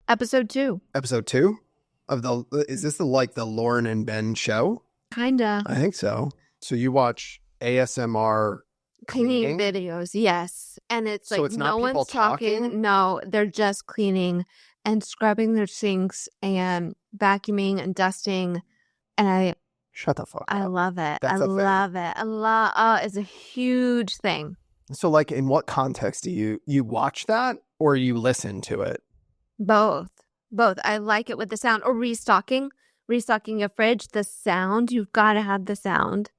Episode 2. Episode 2 of is this the Lauren and Ben show? Kinda. I think so. So you watch ASMR Cleaning videos, yes. And it's So like it's not no people one's talking. talking? No, they're just cleaning and scrubbing their sinks and vacuuming and dusting. And Shut the fuck I up. love it. That's a thing. Love it. It's a huge thing. So like in what context do you watch that or you listen to it? Both. I like it with the sound. Or restocking a fridge. The sound, you've got to have the sound.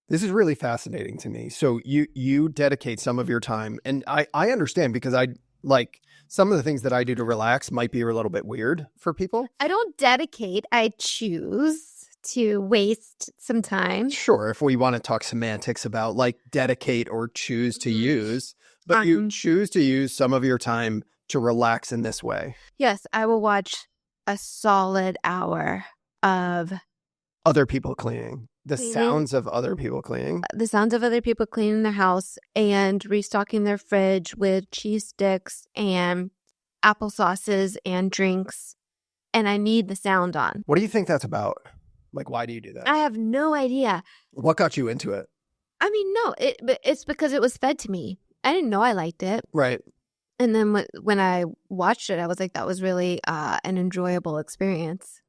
This is really fascinating to me. So you dedicate some of your time, and I understand because I like some of the things that I do to relax might be a little bit weird for people. I don't dedicate. I choose to waste some time. Sure, if we want to talk semantics about like dedicate or choose to use, but you choose to use some of your time to relax in this way. Yes, I will watch a solid hour of other people cleaning. The cleaning. Sounds of other people cleaning. The sounds of other people cleaning their house and restocking their fridge with cheese sticks and applesauces and drinks. And I need the sound on. What do you think that's about? Like, why do you do that? I have no idea. What got you into it? I mean, no, it's because it was fed to me. I didn't know I liked it. Right. And then when I watched it, I was like, that was really an enjoyable experience.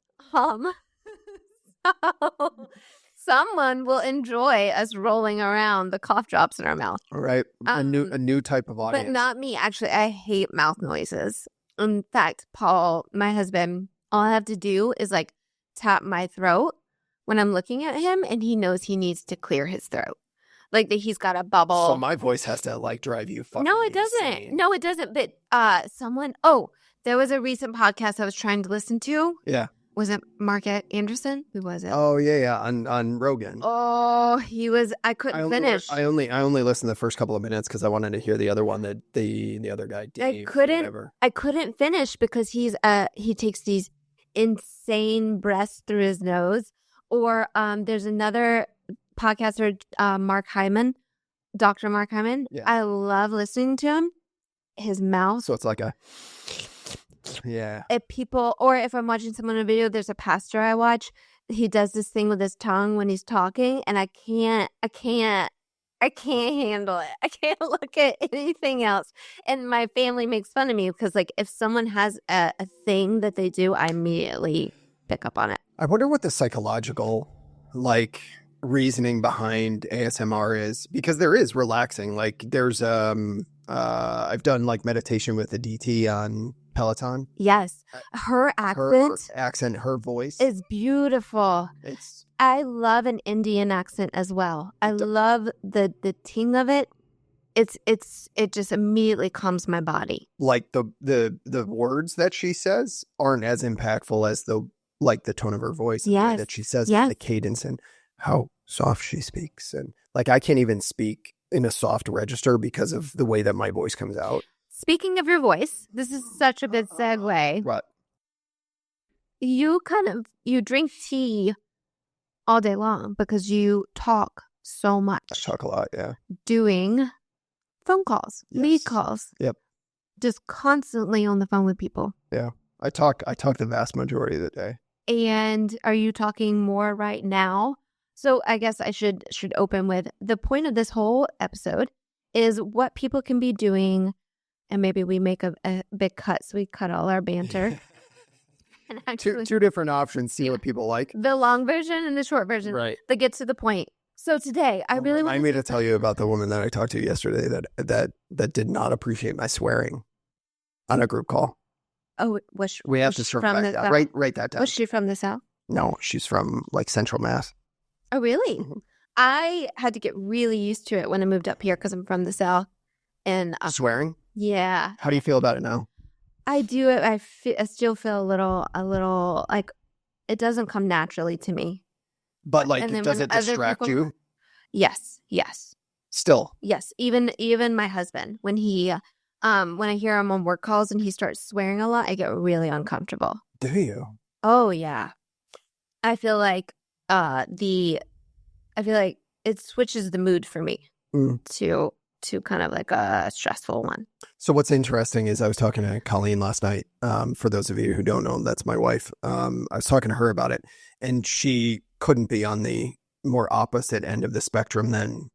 Someone will enjoy us rolling around the cough drops in our mouth. Right. A new type of audience. But not me. Actually, I hate mouth noises. In fact, Paul, my husband, all I have to do is like tap my throat when I'm looking at him, and he knows he needs to clear his throat. Like that he's got a bubble. So my voice has to like drive you fucking No, it doesn't. insane. No, it doesn't. But there was a recent podcast I was trying to listen to. Yeah. Was it Mark Anderson? Who was it? Oh yeah, on Rogan. Oh, he was. I couldn't finish. I only listened the first couple of minutes because I wanted to hear the other one that the other guy Dave. I couldn't finish because he takes these insane breaths through his nose. Or there's another podcaster, Mark Hyman, Dr. Mark Hyman. Yeah. I love listening to him. His mouth. So it's like a. Yeah. If I'm watching someone in a video, there's a pastor I watch. He does this thing with his tongue when he's talking, and I can't handle it. I can't look at anything else. And my family makes fun of me because, like, if someone has a thing that they do, I immediately pick up on it. I wonder what the psychological, like, reasoning behind ASMR is, because there is relaxing. Like, there's I've done like meditation with the DT on Peloton. Yes. Her accent. Her voice is beautiful. I love an Indian accent as well. I love the ting of it. It just immediately calms my body. Like the words that she says aren't as impactful as the tone of her voice. Yes. The way that she says it, the cadence and how soft she speaks. And like, I can't even speak in a soft register because of the way that my voice comes out. Speaking of your voice, this is such a good segue. What? You drink tea all day long because you talk so much. I talk a lot, yeah. Doing phone calls, lead calls. Yep. Just constantly on the phone with people. Yeah. I talk the vast majority of the day. And are you talking more right now? So I guess I should open with the point of this whole episode is what people can be doing. And maybe we make a big cut, so we cut all our banter. And actually, two different options, see what people like. The long version and the short version. Right. That gets to the point. So today, I really want to tell you about the woman that I talked to yesterday that did not appreciate my swearing on a group call. Oh, we have to circle back down. Write that down. Was she from the South? No, she's from like Central Mass. Oh, really? Mm-hmm. I had to get really used to it when I moved up here because I'm from the South. And swearing? Yeah. How do you feel about it now? I do it. I still feel a little like it doesn't come naturally to me. But like, does it distract you? Yes. Still? Yes. Even my husband, when I hear him on work calls and he starts swearing a lot, I get really uncomfortable. Do you? Oh yeah. I feel like it switches the mood for me to to kind of like a stressful one. So what's interesting is I was talking to Colleen last night. For those of you who don't know, that's my wife. I was talking to her about it, and she couldn't be on the more opposite end of the spectrum than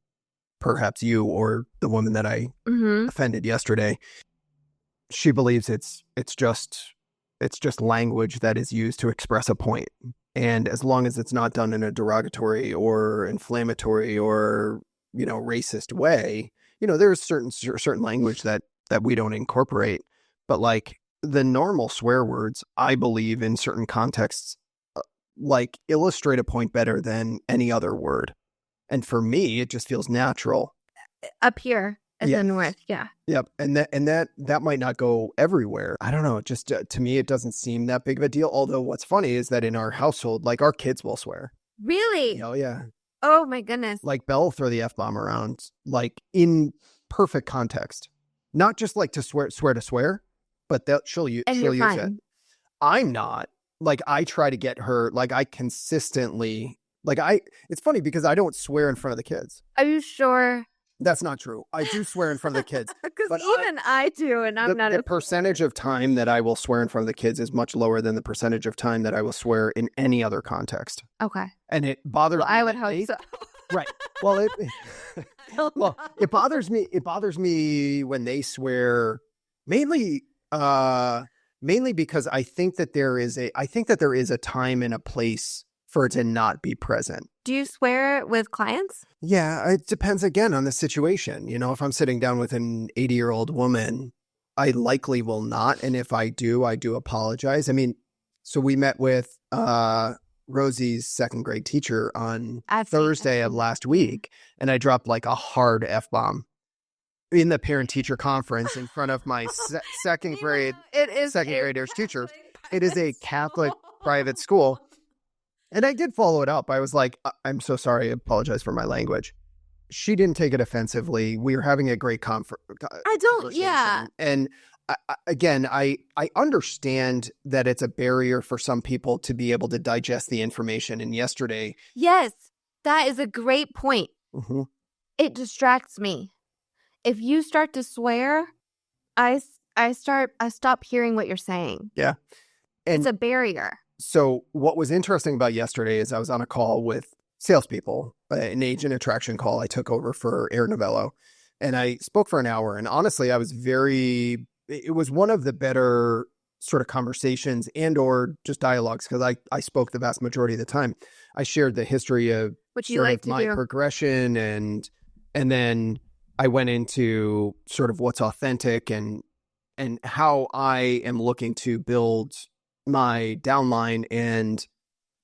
perhaps you or the woman that I offended yesterday. She believes it's just language that is used to express a point. And as long as it's not done in a derogatory or inflammatory or, racist way, there's certain language that we don't incorporate. But like the normal swear words, I believe in certain contexts, like illustrate a point better than any other word. And for me, it just feels natural. Up here as in north, yeah. Yep. And that might not go everywhere. I don't know. Just to me, it doesn't seem that big of a deal. Although what's funny is that in our household, like our kids will swear. Really? Oh, yeah. Oh, my goodness. Like Belle will throw the F-bomb around, like in perfect context. Not just like to swear, but she'll use it. I'm not. Like I try to get her, like I consistently, it's funny because I don't swear in front of the kids. Are you sure? That's not true. I do swear in front of the kids. Because even I do, and I'm not. The percentage of time that I will swear in front of the kids is much lower than the percentage of time that I will swear in any other context. Okay. And it bothers me. I would hope so. Right. Well, it bothers me. It bothers me when they swear, mainly because I think that there is a time and a place for it to not be present. Do you swear with clients? Yeah, it depends again on the situation. If I'm sitting down with an 80-year-old woman, I likely will not. And if I do apologize. I mean, so we met with Rosie's second grade teacher on Thursday of last week, and I dropped like a hard F-bomb in the parent-teacher conference in front of my second graders teacher. It is a Catholic private school. And I did follow it up. I was like, I'm so sorry. I apologize for my language. She didn't take it offensively. We were having a great conversation. Yeah. And I understand that it's a barrier for some people to be able to digest the information. And yesterday. Yes, that is a great point. Mm-hmm. It distracts me. If you start to swear, I stop hearing what you're saying. Yeah. And it's a barrier. So what was interesting about yesterday is I was on a call with salespeople, an agent attraction call I took over for Air Novello, and I spoke for an hour. And honestly, it was one of the better sort of conversations and or just dialogues because I spoke the vast majority of the time. I shared the history of my progression and then I went into sort of what's authentic and how I am looking to build my downline and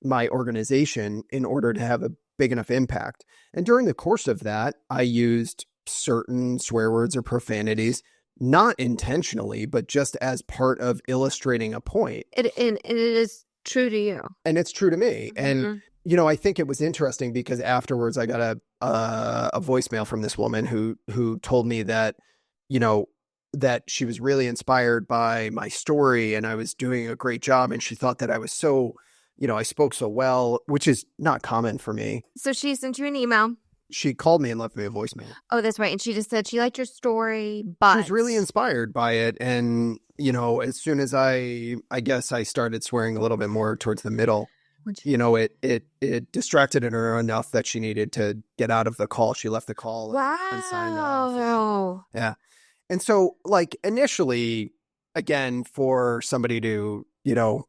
my organization in order to have a big enough impact. And during the course of that, I used certain swear words or profanities, not intentionally, but just as part of illustrating a point. It is true to you. And it's true to me. Mm-hmm. And, I think it was interesting because afterwards I got a voicemail from this woman who told me that, that she was really inspired by my story and I was doing a great job. And she thought that I was so, I spoke so well, which is not common for me. So she sent you an email. She called me and left me a voicemail. Oh, that's right. And she just said she liked your story, but... She was really inspired by it. And, as soon as I guess I started swearing a little bit more towards the middle, it distracted her enough that she needed to get out of the call. She left the call and signed off. Yeah. And so, initially, again, for somebody to, to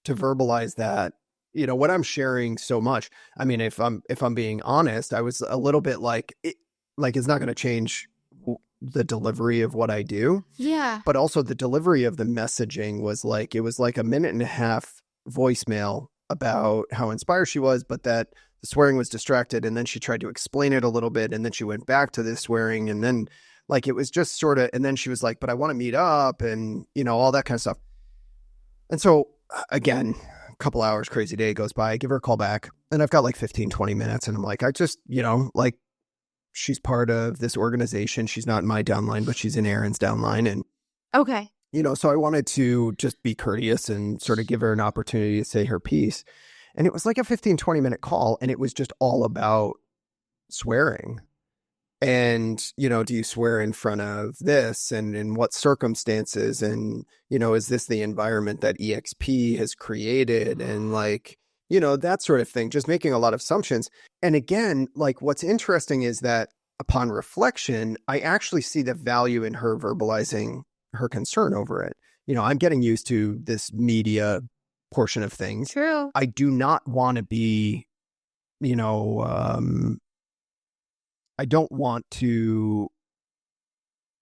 verbalize that, what I'm sharing so much, I mean, if I'm being honest, I was a little bit it's not going to change the delivery of what I do. Yeah. But also the delivery of the messaging was it was like a minute and a half voicemail about how inspired she was, but that the swearing was distracted. And then she tried to explain it a little bit. And then she went back to the swearing. And then it was just sort of, and then she was like, but I want to meet up and, all that kind of stuff. And so again, a couple hours, crazy day goes by, I give her a call back and I've got 15, 20 minutes. And I'm like, I just, she's part of this organization. She's not in my downline, but she's in Aaron's downline. And okay. So I wanted to just be courteous and sort of give her an opportunity to say her piece. And it was like a 15, 20 minute call. And it was just all about swearing. And, do you swear in front of this and in what circumstances? And, is this the environment that EXP has created? And that sort of thing, just making a lot of assumptions. And again, what's interesting is that upon reflection, I actually see the value in her verbalizing her concern over it. I'm getting used to this media portion of things. True. I do not want to be, I don't want to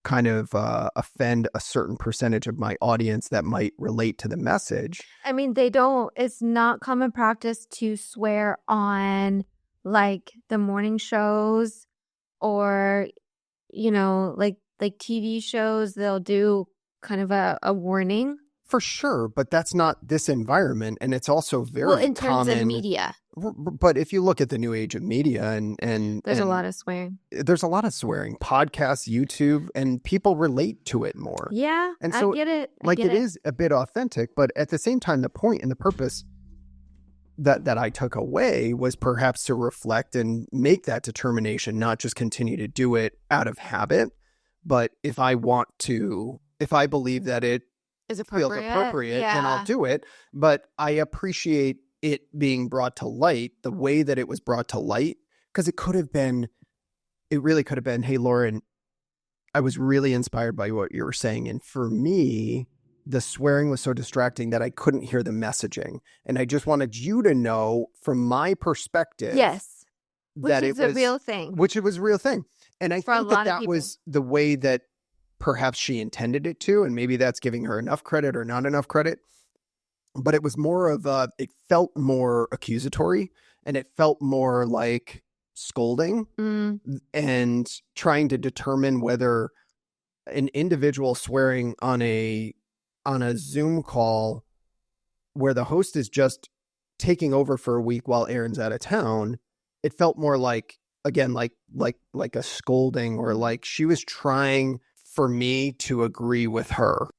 kind of offend a certain percentage of my audience that might relate to the message. I mean, it's not common practice to swear on the morning shows or, like TV shows. They'll do kind of a warning. For sure, but that's not this environment, and it's also very in terms common of media. But if you look at the new age of media, and there's a lot of swearing. There's a lot of swearing, podcasts, YouTube, and people relate to it more. Yeah, and so I get it. It is a bit authentic, but at the same time, the point and the purpose that I took away was perhaps to reflect and make that determination, not just continue to do it out of habit, but if I believe that it feels appropriate, then I'll do it. But I appreciate it being brought to light the way that it was brought to light, because it really could have been, hey, Lauren, I was really inspired by what you were saying. And for me, the swearing was so distracting that I couldn't hear the messaging. And I just wanted you to know from my perspective. Yes. That which is a real thing. Which it was a real thing. And I think that was the way that perhaps she intended it to, and maybe that's giving her enough credit or not enough credit. But it was more of it felt more accusatory, and it felt more like scolding and trying to determine whether an individual swearing on a Zoom call where the host is just taking over for a week while Aaron's out of town. It felt more like, again, like a scolding, or like she was trying for me to agree with her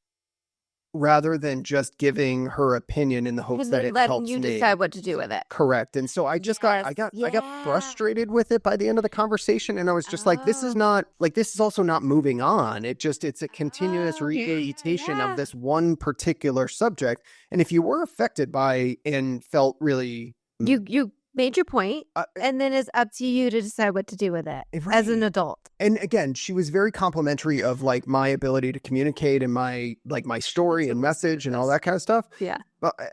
rather than just giving her opinion in the hopes that it helps you me decide what to do with it. Correct. And so I just I got frustrated with it by the end of the conversation, and I was just like, this is also not moving on. It's a continuous regurgitation of this one particular subject. And if you were affected by and felt really you made your point, and then it's up to you to decide what to do with it as an adult. And again, she was very complimentary of my ability to communicate and my story and message and all that kind of stuff. Yeah.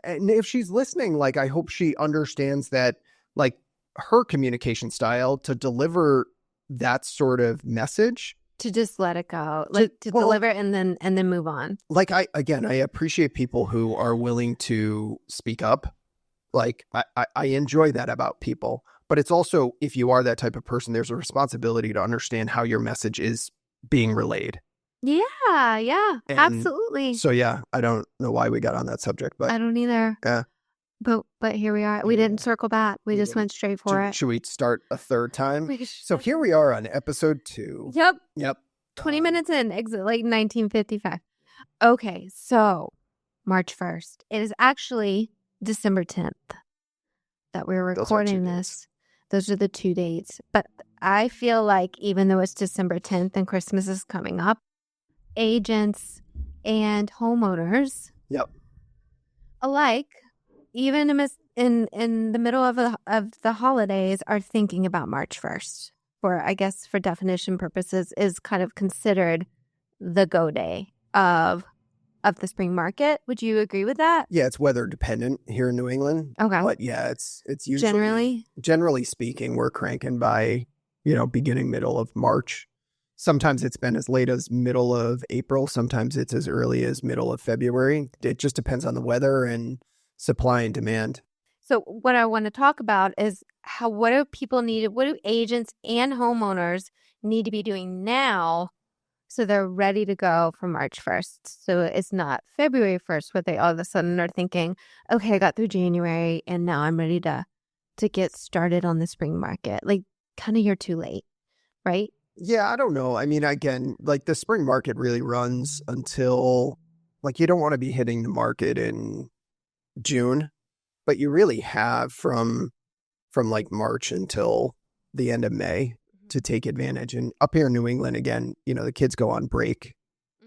And if she's listening, I hope she understands that her communication style to deliver that sort of message, to just let it go, to deliver and then move on. I appreciate people who are willing to speak up. I enjoy that about people, but it's also, if you are that type of person, there's a responsibility to understand how your message is being relayed. Yeah, absolutely. So I don't know why we got on that subject, but I don't either. Yeah. But here we are. We didn't circle back. We just went straight for it. Should we start a third time? So here we are on episode 2. Yep. 20 minutes in, exit 1955. Okay, so March 1st. It is actually December 10th that we're recording this. Those are the 2 dates. But I feel like even though it's December 10th and Christmas is coming up, agents and homeowners alike, even in the middle of the holidays, are thinking about March 1st. For definition purposes, is kind of considered the go day of the spring market. Would you agree with that? Yeah, it's weather dependent here in New England. Okay. But it's usually generally speaking, we're cranking by, beginning, middle of March. Sometimes it's been as late as middle of April. Sometimes it's as early as middle of February. It just depends on the weather and supply and demand. So what I want to talk about is what do agents and homeowners need to be doing now so they're ready to go for March 1st. So it's not February 1st where they all of a sudden are thinking, okay, I got through January and now I'm ready to get started on the spring market. Kind of you're too late, right? Yeah, I don't know. I mean, again, the spring market really runs until, you don't want to be hitting the market in June, but you really have from March until the end of May. to take advantage. And up here in New England, again, the kids go on break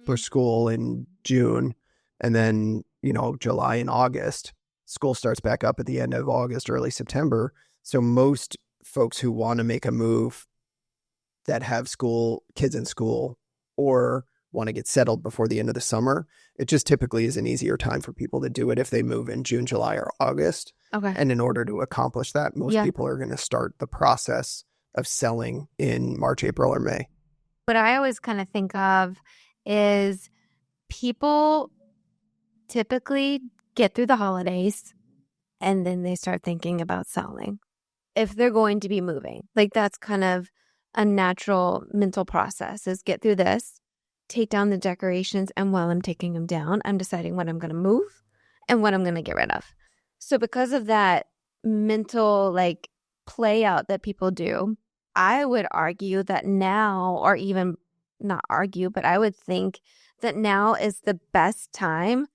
for school in June, and then, July and August, school starts back up at the end of August, early September. So most folks who want to make a move that have kids in school or want to get settled before the end of the summer, it just typically is an easier time for people to do it if they move in June, July, or August. Okay. And in order to accomplish that, most people are going to start the process of selling in March, April, or May. What I always kind of think of is people typically get through the holidays and then they start thinking about selling. If they're going to be moving, like that's kind of a natural mental process, is get through this, take down the decorations, and while I'm taking them down, I'm deciding what I'm going to move and what I'm going to get rid of. So because of that mental play out that people do, I would argue that now, or even not argue, but I would think that now is the best time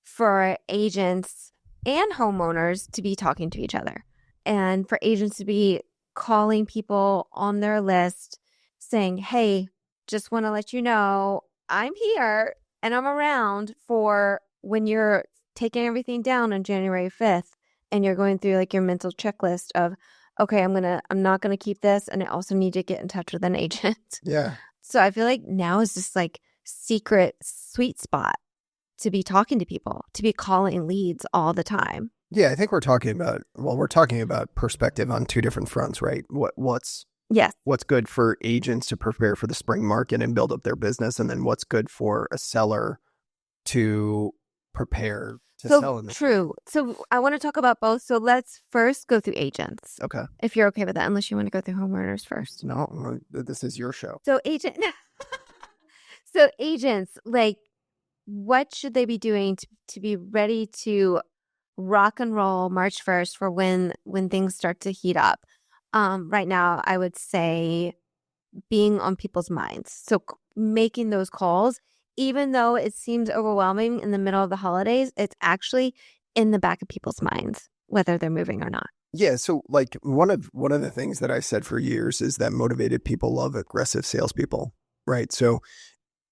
for agents and homeowners to be talking to each other, and for agents to be calling people on their list saying, hey, just want to let you know I'm here and I'm around for when you're taking everything down on January 5th and you're going through your mental checklist of, okay, I'm not going to keep this, and I also need to get in touch with an agent. Yeah. So I feel like now is just secret sweet spot to be talking to people, to be calling leads all the time. Yeah, I think we're talking about perspective on two different fronts, right? What's good for agents to prepare for the spring market and build up their business, and then what's good for a seller to prepare to sell in this. True. So I want to talk about both. So let's first go through agents. Okay. If you're okay with that, unless you want to go through homeowners first. No, this is your show. So agents, what should they be doing to be ready to rock and roll March 1st for when things start to heat up? Right now, I would say being on people's minds. So making those calls, even though it seems overwhelming in the middle of the holidays, it's actually in the back of people's minds, whether they're moving or not. Yeah. So one of the things that I've said for years is that motivated people love aggressive salespeople, right? So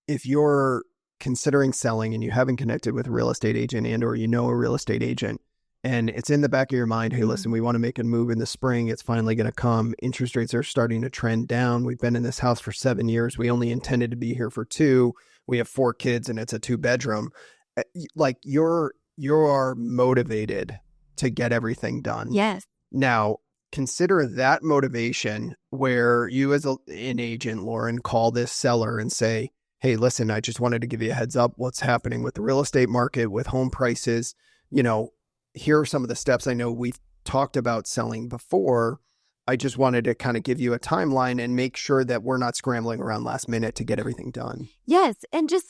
if you're considering selling and you haven't connected with a real estate agent or a real estate agent, and it's in the back of your mind, hey, listen, we want to make a move in the spring. It's finally going to come. Interest rates are starting to trend down. We've been in this house for 7 years. We only intended to be here for 2. We have 4 kids and it's a 2-bedroom. You're motivated to get everything done. Yes. Now, consider that motivation where you as an agent, Lauren, call this seller and say, hey, listen, I just wanted to give you a heads up what's happening with the real estate market, with home prices. Here are some of the steps. I know we've talked about selling before. I just wanted to kind of give you a timeline and make sure that we're not scrambling around last minute to get everything done. Yes. And just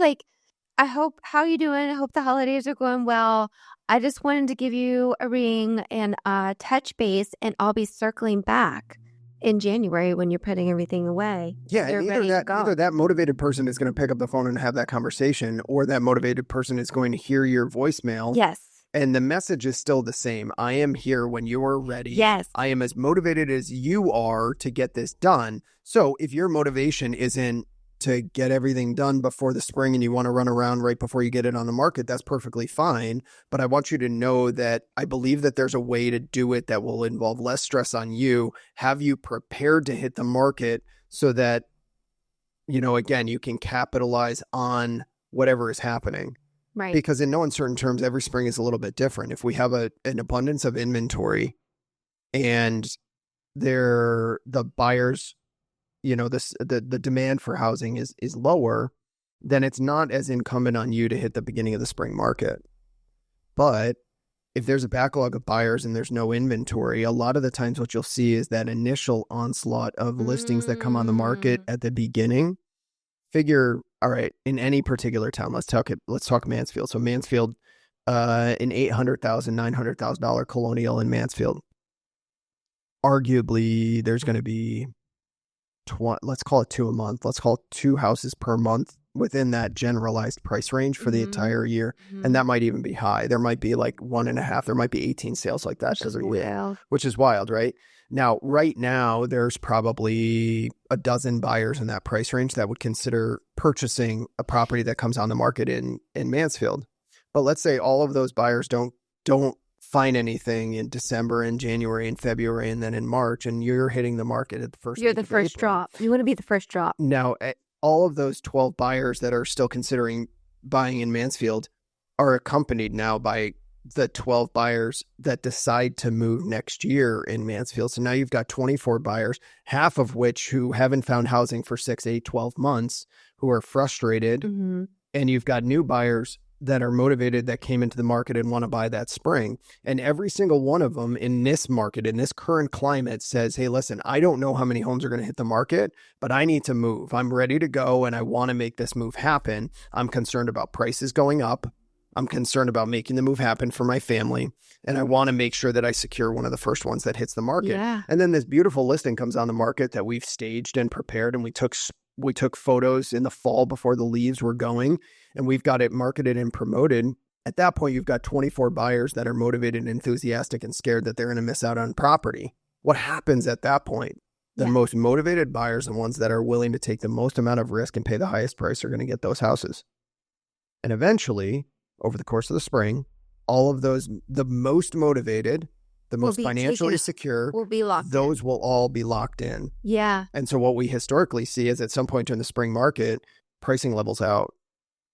how you doing? I hope the holidays are going well. I just wanted to give you a ring and touch base, and I'll be circling back in January when you're putting everything away. Yeah, and either that motivated person is going to pick up the phone and have that conversation, or that motivated person is going to hear your voicemail. Yes. And the message is still the same. I am here when you're ready. Yes. I am as motivated as you are to get this done. So if your motivation isn't to get everything done before the spring and you want to run around right before you get it on the market, that's perfectly fine. But I want you to know that I believe that there's a way to do it that will involve less stress on you, have you prepared to hit the market so that, again, you can capitalize on whatever is happening. Right. Because in no uncertain terms, every spring is a little bit different. If we have an abundance of inventory and the buyers, the demand for housing is lower, then it's not as incumbent on you to hit the beginning of the spring market. But if there's a backlog of buyers and there's no inventory, a lot of the times what you'll see is that initial onslaught of listings that come on the market at the beginning. Figure, all right, in any particular town, let's talk Mansfield. So Mansfield, an $800,000, $900,000 colonial in Mansfield. Arguably, there's going to be let's call it 2 a month. Let's call it 2 houses per month within that generalized price range for the entire year. Mhm. And that might even be high. There might be like 1.5, there might be 18 sales like that every year, Wild. which is wild, right? Now, right now, there's probably a dozen buyers in that price range that would consider purchasing a property that comes on the market in Mansfield. But let's say all of those buyers don't find anything in December and January and February and then in March, and you're hitting the market at the first. You're the first drop. You want to be the first drop. Now, all of those 12 buyers that are still considering buying in Mansfield are accompanied now by the 12 buyers that decide to move next year in Mansfield. So now you've got 24 buyers, half of which who haven't found housing for 6, 8, 12 months, who are frustrated. Mm-hmm. And you've got new buyers that are motivated, that came into the market and want to buy that spring. And every single one of them in this market, in this current climate, says, hey, listen, I don't know how many homes are going to hit the market, but I need to move. I'm ready to go and I want to make this move happen. I'm concerned about prices going up. I'm concerned about making the move happen for my family. And I want to make sure that I secure one of the first ones that hits the market. Yeah. And then this beautiful listing comes on the market that we've staged and prepared, and we took photos in the fall before the leaves were going, and we've got it marketed and promoted. At that point, you've got 24 buyers that are motivated and enthusiastic and scared that they're going to miss out on property. What happens at that point? The most motivated buyers, the ones that are willing to take the most amount of risk and pay the highest price, are going to get those houses. And eventually, over the course of the spring, all of those, the most motivated, the most financially secure, will be locked those will all be locked in. Yeah. And so what we historically see is at some point during the spring market, pricing levels out,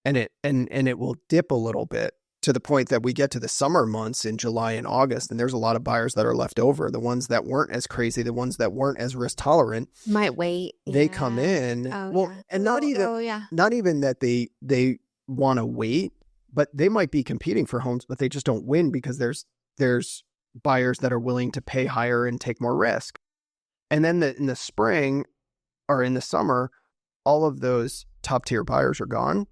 and it will dip a little bit to the point that we get to the summer months in July and August, and there's a lot of buyers that are left over. The ones that weren't as crazy, the ones that weren't as risk tolerant, might wait. They come in. And not even that they want to wait, but they might be competing for homes, but they just don't win because there's buyers that are willing to pay higher and take more risk. And then in the spring or in the summer, all of those top tier buyers are gone.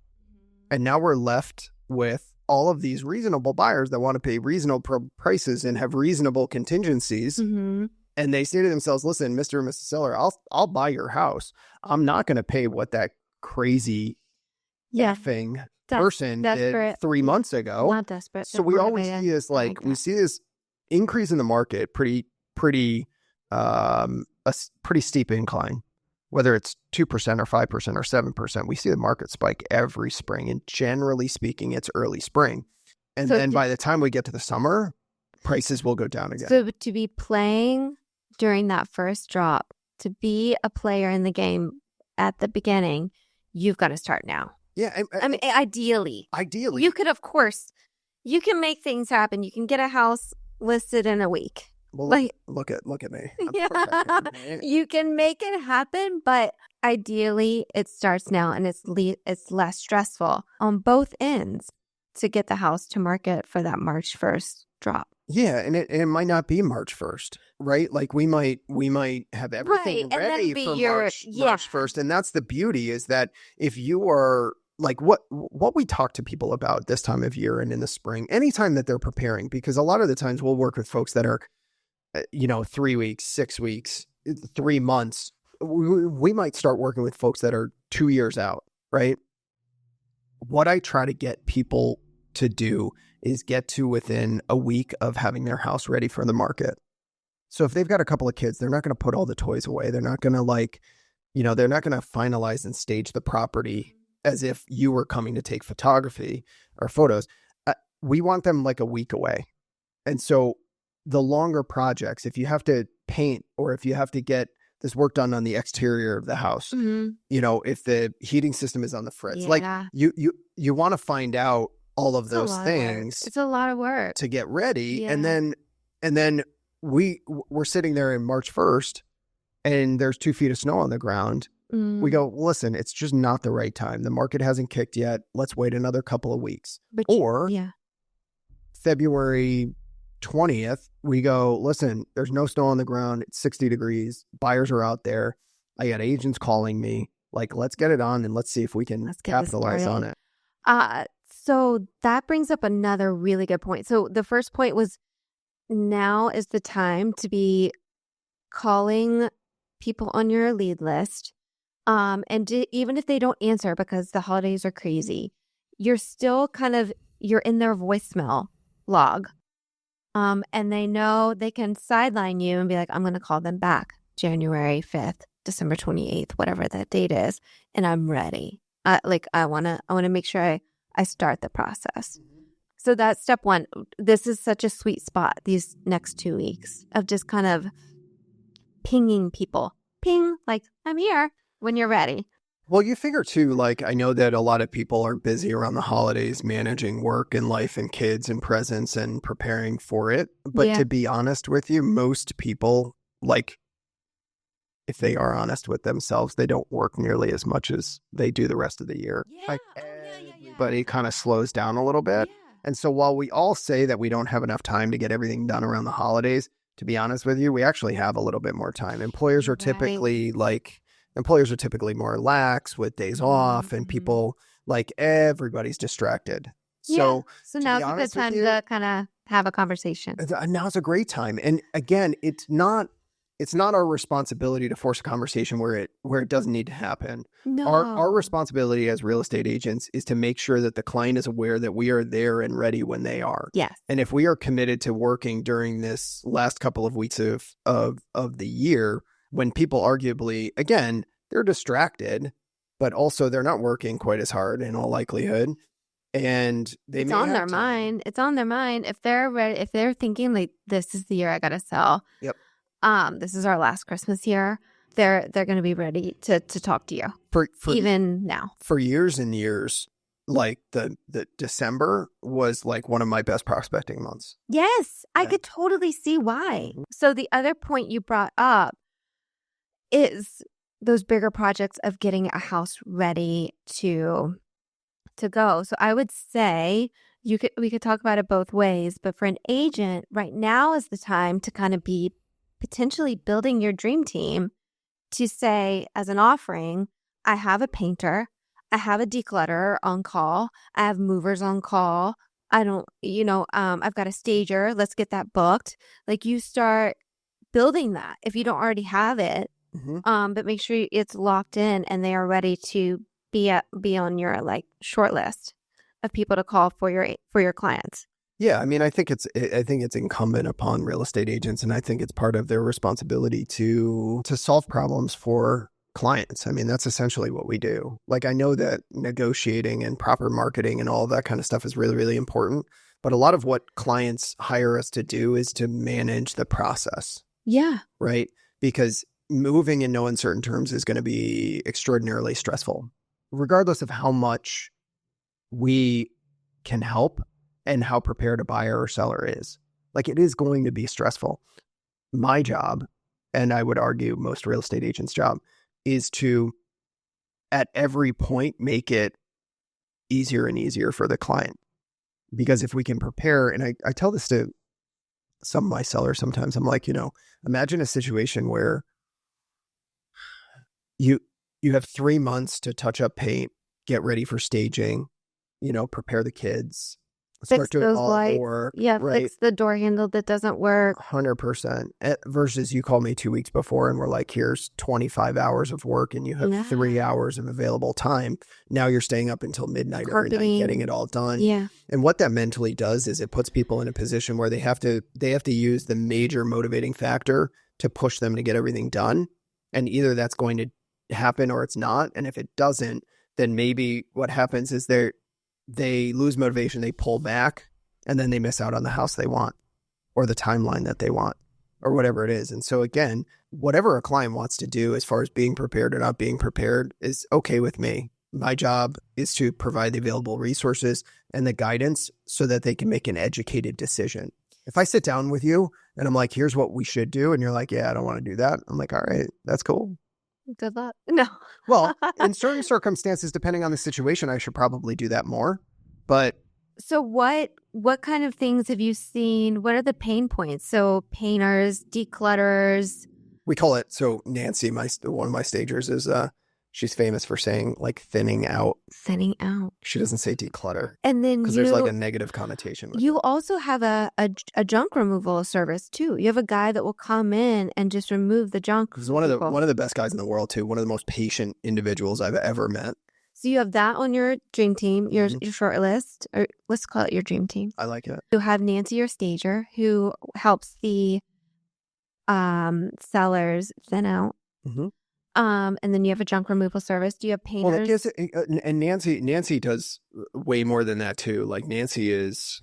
And now we're left with all of these reasonable buyers that want to pay reasonable prices and have reasonable contingencies. Mm-hmm. And they say to themselves, listen, Mr. and Mrs. Seller, I'll buy your house. I'm not going to pay what that crazy effing person did 3 months ago. Not desperate. So we always see this, we see this increase in the market, pretty steep incline, whether it's 2% or 5% or 7%. We see the market spike every spring, and generally speaking, it's early spring. And then by the time we get to the summer, prices will go down again. So to be playing during that first drop, to be a player in the game at the beginning, you've got to start now. Yeah. I mean, ideally. You could, of course, you can make things happen. You can get a house listed in a week. Well, look at me. Yeah, you can make it happen, but ideally it starts now, and it's less stressful on both ends to get the house to market for that March 1st drop. Yeah, and it might not be March 1st, right? Like we might have everything ready for March 1st, and that's the beauty, is that if you are like what we talk to people about this time of year and in the spring, anytime that they're preparing, because a lot of the times we'll work with folks that are 3 weeks, 6 weeks, 3 months. We might start working with folks that are 2 years out, right? What I try to get people to do is get to within a week of having their house ready for the market. So if they've got a couple of kids, they're not going to put all the toys away. They're not going to they're not going to finalize and stage the property as if you were coming to take photography or photos. We want them like a week away. And so the longer projects, if you have to paint or if you have to get this work done on the exterior of the house, if the heating system is on the fritz, like you want to find out all of those things. It's a lot of work to get ready. And then we're sitting there in March 1st and there's 2 feet of snow on the ground. We go, listen, it's just not the right time. The market hasn't kicked yet. Let's wait another couple of weeks. February 20th, we go, listen, there's no snow on the ground. It's 60 degrees. Buyers are out there. I got agents calling me. Like, let's get it on and let's see if we can capitalize on it. So that brings up another really good point. So the first point was, now is the time to be calling people on your lead list Even if they don't answer because the holidays are crazy, you're still you're in their voicemail log. And they know they can sideline you and be like, I'm going to call them back January 5th, December 28th, whatever that date is. And I'm ready. I want to make sure I start the process. So that's step one. This is such a sweet spot, these next 2 weeks of just kind of pinging people. Ping, like, I'm here when you're ready. Well, you figure too, like, I know that a lot of people are busy around the holidays managing work and life and kids and presents and preparing for it. But Yeah. to be honest with you, most people, like, if they are honest with themselves, they don't work nearly as much as they do the rest of the year. Yeah. Like, Yeah. everybody kind of slows down a little bit. Yeah. And so while we all say that we don't have enough time to get everything done around the holidays, to be honest with you, we actually have a little bit more time. Employers are typically more lax with days off, and people, like, everybody's distracted. So now's a good time to kind of have a conversation. Now's a great time. And again, it's not our responsibility to force a conversation where it doesn't need to happen. No. Our responsibility as real estate agents is to make sure that the client is aware that we are there and ready when they are. Yes. And if we are committed to working during this last couple of weeks of the year, when people arguably, again, they're distracted, but also they're not working quite as hard in all likelihood. And it's on their mind. It's on their mind. If they're ready, if they're thinking like, this is the year I got to sell. Yep. This is our last Christmas year. They're going to be ready to talk to you for even now. For years and years, like the December was like one of my best prospecting months. Yes, I could totally see why. So the other point you brought up is those bigger projects of getting a house ready to go. So I would say we could talk about it both ways, but for an agent, right now is the time to kind of be potentially building your dream team to say, as an offering, I have a painter, I have a declutterer on call, I have movers on call, I've got a stager, let's get that booked. Like, you start building that if you don't already have it, but make sure it's locked in and they are ready to be on your like short list of people to call for your clients. Yeah, I mean, I think it's incumbent upon real estate agents, and I think it's part of their responsibility to solve problems for clients. I mean, that's essentially what we do. Like, I know that negotiating and proper marketing and all of that kind of stuff is really, really important, but a lot of what clients hire us to do is to manage the process. Yeah. Right? Because moving in no uncertain terms is going to be extraordinarily stressful, regardless of how much we can help and how prepared a buyer or seller is. Like, it is going to be stressful. My job, and I would argue most real estate agents' job, is to, at every point, make it easier and easier for the client. Because if we can prepare, and I tell this to some of my sellers sometimes, I'm like, imagine a situation where you have 3 months to touch up paint, get ready for staging, prepare the kids, fix those lights. Work, yeah, right? Fix the door handle that doesn't work. 100%. Versus you call me 2 weeks before and we're like, here's 25 hours of work and you have 3 hours of available time. Now you're staying up until midnight every night getting it all done. Yeah. And what that mentally does is it puts people in a position where they have to use the major motivating factor to push them to get everything done. And either that's going to happen or it's not. And if it doesn't, then maybe what happens is they lose motivation, they pull back, and then they miss out on the house they want or the timeline that they want or whatever it is. And so again, whatever a client wants to do as far as being prepared or not being prepared is okay with me. My job is to provide the available resources and the guidance so that they can make an educated decision. If I sit down with you and I'm like, here's what we should do, and you're like, yeah, I don't want to do that. I'm like, all right, that's cool. Good luck. No. Well, in certain circumstances, depending on the situation, I should probably do that more. But so what kind of things have you seen? What are the pain points? So painters, declutterers. We call it, so Nancy, one of my stagers, is She's famous for saying like thinning out. Thinning out. She doesn't say declutter. And then because there's like a negative connotation with you it. also have a junk removal service too. You have a guy that will come in and just remove the junk. He's one of the best guys in the world too. One of the most patient individuals I've ever met. So you have that on your dream team, your short list, or let's call it your dream team. I like it. You have Nancy, your stager, who helps the sellers thin out. Mm-hmm. And then you have a junk removal service. Do you have painters? Well, and Nancy does way more than that too. Like Nancy is.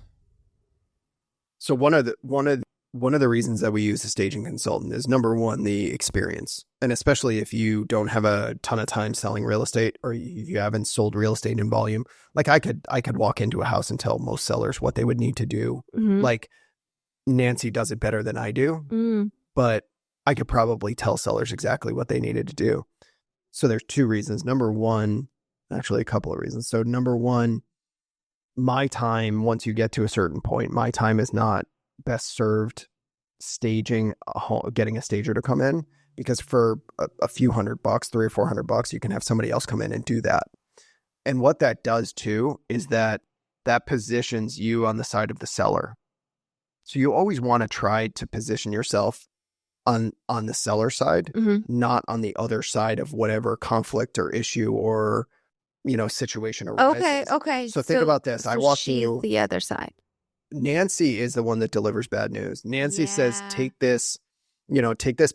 So one of the reasons that we use a staging consultant is number one, the experience, and especially if you don't have a ton of time selling real estate or you haven't sold real estate in volume. Like I could walk into a house and tell most sellers what they would need to do. Mm-hmm. Like Nancy does it better than I do, but I could probably tell sellers exactly what they needed to do. So there's two reasons. Number one, actually a couple of reasons. So number one, my time, once you get to a certain point, my time is not best served staging getting a stager to come in, because for a few $100, $300 or $400, you can have somebody else come in and do that. And what that does too is that positions you on the side of the seller. So you always want to try to position yourself on the seller side, not on the other side of whatever conflict or issue or, situation arises. Okay. So think about this. I walk through the other side. Nancy is the one that delivers bad news. Nancy says, take this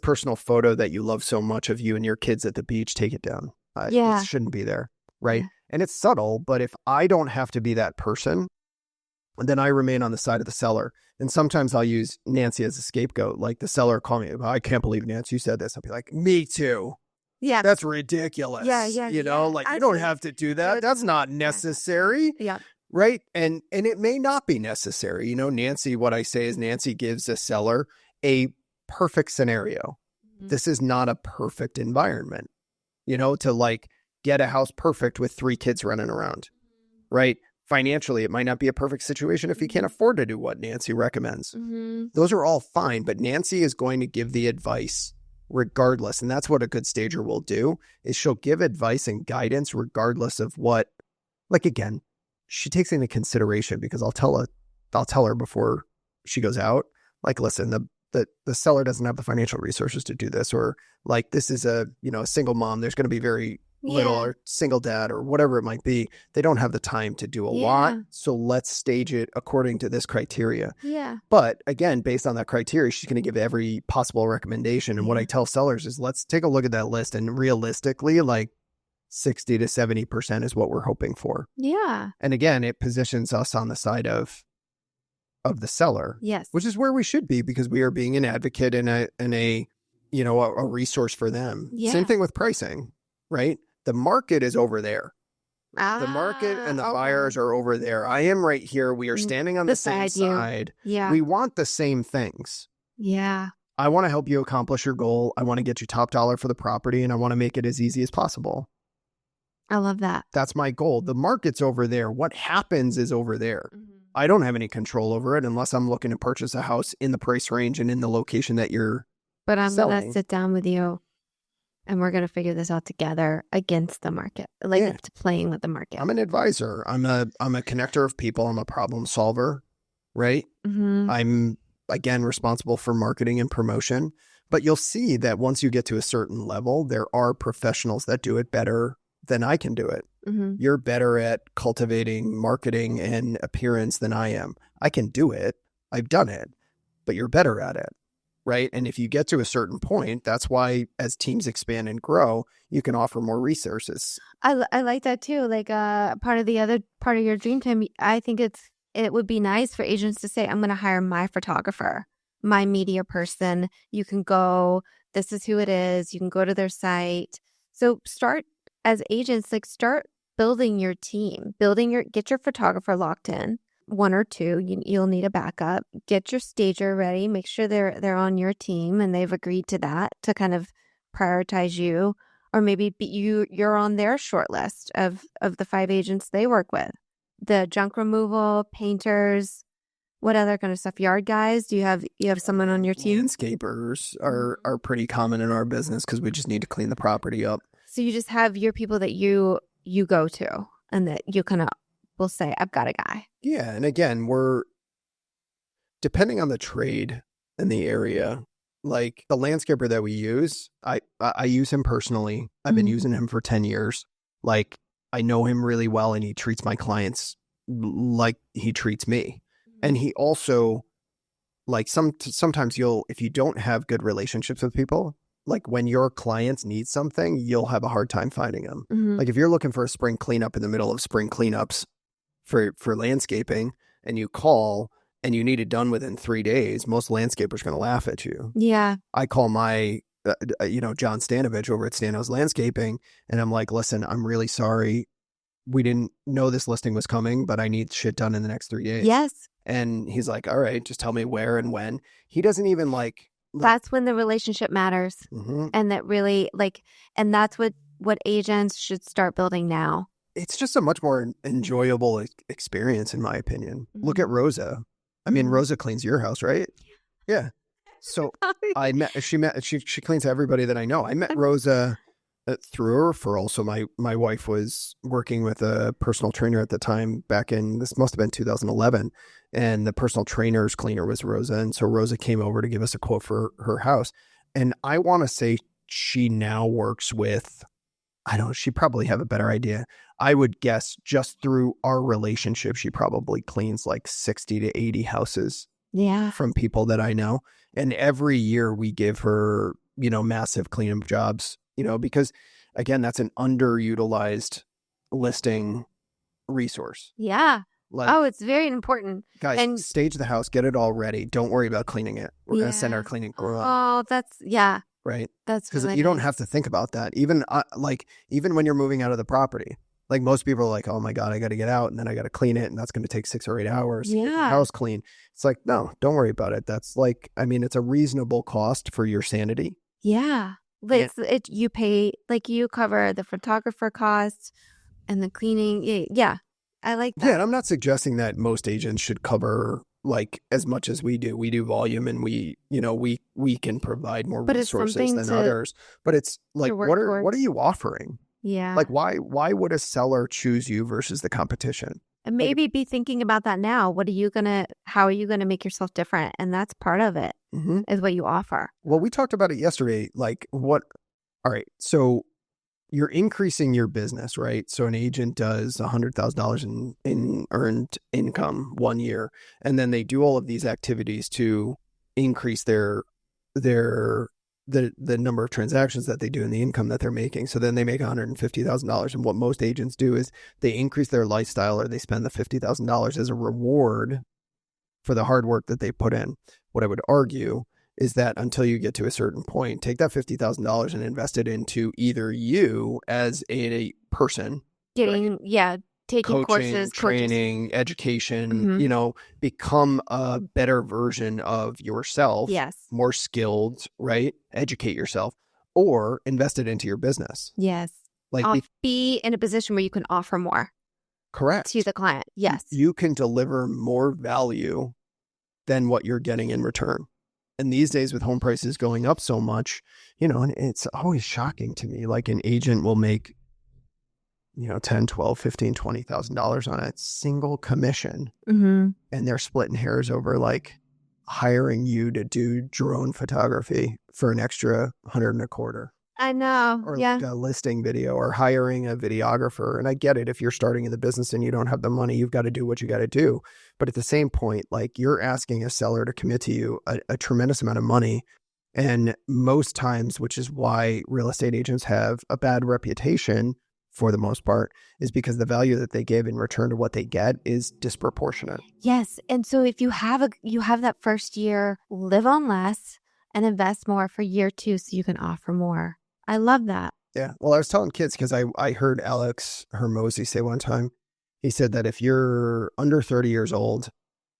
personal photo that you love so much of you and your kids at the beach, take it down. It shouldn't be there. Right. Yeah. And it's subtle, but if I don't have to be that person, then I remain on the side of the seller. And sometimes I'll use Nancy as a scapegoat. Like the seller call me, I can't believe Nancy said this. I'll be like, me too. Yeah. That's ridiculous. Yeah. You don't have to do that. That's not necessary. Yeah. Right. And it may not be necessary. Nancy, what I say is Nancy gives a seller a perfect scenario. Mm-hmm. This is not a perfect environment, to like get a house perfect with 3 kids running around. Right. Financially, it might not be a perfect situation if you can't afford to do what Nancy recommends. Mm-hmm. Those are all fine, but Nancy is going to give the advice regardless. And that's what a good stager will do, is she'll give advice and guidance regardless of what, like, again, she takes into consideration, because I'll tell her before she goes out, like, listen, the seller doesn't have the financial resources to do this, or like, this is a single mom. There's going to be very little, or single dad, or whatever it might be. They don't have the time to do a lot. So let's stage it according to this criteria. Yeah. But again, based on that criteria, she's going to give every possible recommendation. And what I tell sellers is, let's take a look at that list, and realistically, like 60 to 70% is what we're hoping for. Yeah. And again, it positions us on the side of the seller. Yes. Which is where we should be, because we are being an advocate and a resource for them. Yeah. Same thing with pricing, right? The market is over there. The market and the buyers are over there. I am right here. We are standing on the same side. Yeah. We want the same things. Yeah. I want to help you accomplish your goal. I want to get you top dollar for the property, and I want to make it as easy as possible. I love that. That's my goal. The market's over there. What happens is over there. Mm-hmm. I don't have any control over it unless I'm looking to purchase a house in the price range and in the location that you're But I'm selling. going to sit down with you, and we're going to figure this out together against the market, it's playing with the market. I'm an advisor. I'm a connector of people. I'm a problem solver, right? Mm-hmm. I'm, again, responsible for marketing and promotion. But you'll see that once you get to a certain level, there are professionals that do it better than I can do it. Mm-hmm. You're better at cultivating marketing and appearance than I am. I can do it. I've done it, but you're better at it. Right. And if you get to a certain point, that's why as teams expand and grow, you can offer more resources. I like that too. Like part of your dream team, I think it would be nice for agents to say, I'm going to hire my photographer, my media person. You can go, this is who it is. You can go to their site. So start as agents, start building your team, get your photographer locked in. 1 or 2, you'll need a backup. Get your stager ready. Make sure they're on your team and they've agreed to that, to kind of prioritize you, or maybe you're on their short list of the 5 agents they work with. The junk removal, painters, what other kind of stuff? Yard guys? Do you have someone on your team? Landscapers are pretty common in our business because we just need to clean the property up. So you just have your people that you go to and that you kind of will say, I've got a guy. Yeah. And again, depending on the trade and the area, like the landscaper that we use, I use him personally. I've been using him for 10 years. Like I know him really well and he treats my clients like he treats me. And he also, like sometimes if you don't have good relationships with people, like when your clients need something, you'll have a hard time finding them. Like if you're looking for a spring cleanup in the middle of spring cleanups for landscaping and you call and you need it done within 3 days, most landscapers are going to laugh at you. Yeah. I call my, John Stanovich over at Stano's Landscaping, and I'm like, listen, I'm really sorry. We didn't know this listing was coming, but I need shit done in the next 3 days. Yes. And he's like, all right, just tell me where and when. He doesn't even that's when the relationship matters. And that really and that's what agents should start building now. It's just a much more enjoyable experience, in my opinion. Look at Rosa. I mean, Rosa cleans your house, right? Yeah. So she cleans everybody that I know. I met Rosa through a referral. So my wife was working with a personal trainer at the time this must have been 2011. And the personal trainer's cleaner was Rosa. And so Rosa came over to give us a quote for her house. And I want to say she now works with, she probably have a better idea. I would guess just through our relationship, she probably cleans like 60 to 80 houses from people that I know. And every year we give her, massive cleanup jobs, because again, that's an underutilized listing resource. Yeah. It's very important. Guys, stage the house, get it all ready. Don't worry about cleaning it. We're going to send our cleaning crew out. Right. That's because really you don't have to think about that. Even when you're moving out of the property, like most people are like, oh my God, I got to get out and then I got to clean it. And that's going to take 6 or 8 hours to get the house clean. It's like, no, don't worry about it. That's it's a reasonable cost for your sanity. Yeah. You pay, you cover the photographer costs and the cleaning. Yeah. I like that. Yeah. And I'm not suggesting that most agents should cover as much as we do. We do volume and we can provide more resources than others. But it's like, what are you offering? Yeah. Like why would a seller choose you versus the competition? And maybe be thinking about that now. How are you going to make yourself different? And that's part of it is what you offer. Well, we talked about it yesterday. All right. So you're increasing your business, right? So an agent does $100,000 in earned income 1 year, and then they do all of these activities to increase the number of transactions that they do and the income that they're making. So then they make $150,000. And what most agents do is they increase their lifestyle or they spend the $50,000 as a reward for the hard work that they put in. What I would argue is that until you get to a certain point, take that $50,000 and invest it into either you as a person, taking coaching, courses, training, education, become a better version of yourself. Yes. More skilled, right? Educate yourself or invest it into your business. Yes. Be in a position where you can offer more. Correct. To the client. Yes. You can deliver more value than what you're getting in return. And these days with home prices going up so much, and it's always shocking to me, like an agent will make, $10, $12, $15, $20,000 on a single commission. And they're splitting hairs over hiring you to do drone photography for an extra $125. I know. Or a listing video or hiring a videographer. And I get it. If you're starting in the business and you don't have the money, you've got to do what you got to do. But at the same point, you're asking a seller to commit to you a tremendous amount of money. And most times, which is why real estate agents have a bad reputation for the most part, is because the value that they give in return to what they get is disproportionate. Yes. And so if you have that first year, live on less and invest more for year 2 so you can offer more. I love that. Yeah. Well, I was telling kids because I heard Alex Hermosi say one time, he said that if you're under 30 years old,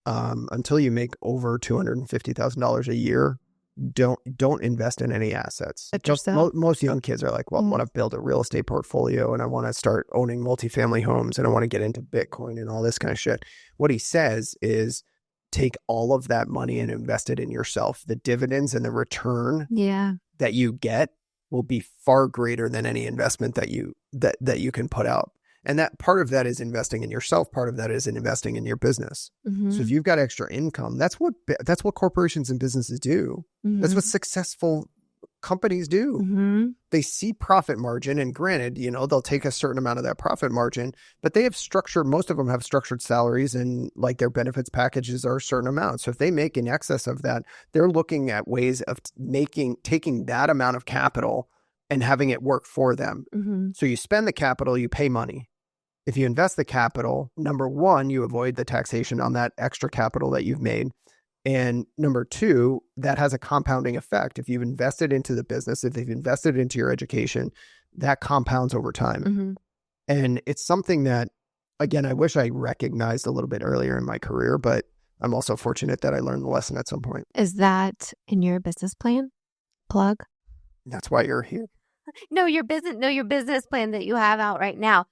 until you make over $250,000 a year, don't invest in any assets. Most young kids are like, well, I want to build a real estate portfolio and I want to start owning multifamily homes and I want to get into Bitcoin and all this kind of shit. What he says is take all of that money and invest it in yourself. The dividends and the return that you get will be far greater than any investment that you can put out. And that part of that is investing in yourself. Part of that is investing in your business. Mm-hmm. So if you've got extra income, that's what corporations and businesses do. Mm-hmm. That's what successful companies do. Mm-hmm. They see profit margin, and granted, they'll take a certain amount of that profit margin, but they have most of them have structured salaries, and like their benefits packages are a certain amount. So if they make in excess of that, they're looking at ways of taking that amount of capital and having it work for them. Mm-hmm. So you spend the capital, you pay money. If you invest the capital, number one, you avoid the taxation on that extra capital that you've made. And number two, that has a compounding effect. If you've invested into the business, if they've invested into your education, that compounds over time. Mm-hmm. And it's something that, again, I wish I recognized a little bit earlier in my career, but I'm also fortunate that I learned the lesson at some point. Is that in your business plan? Plug? That's why you're here. No, your business plan that you have out right now.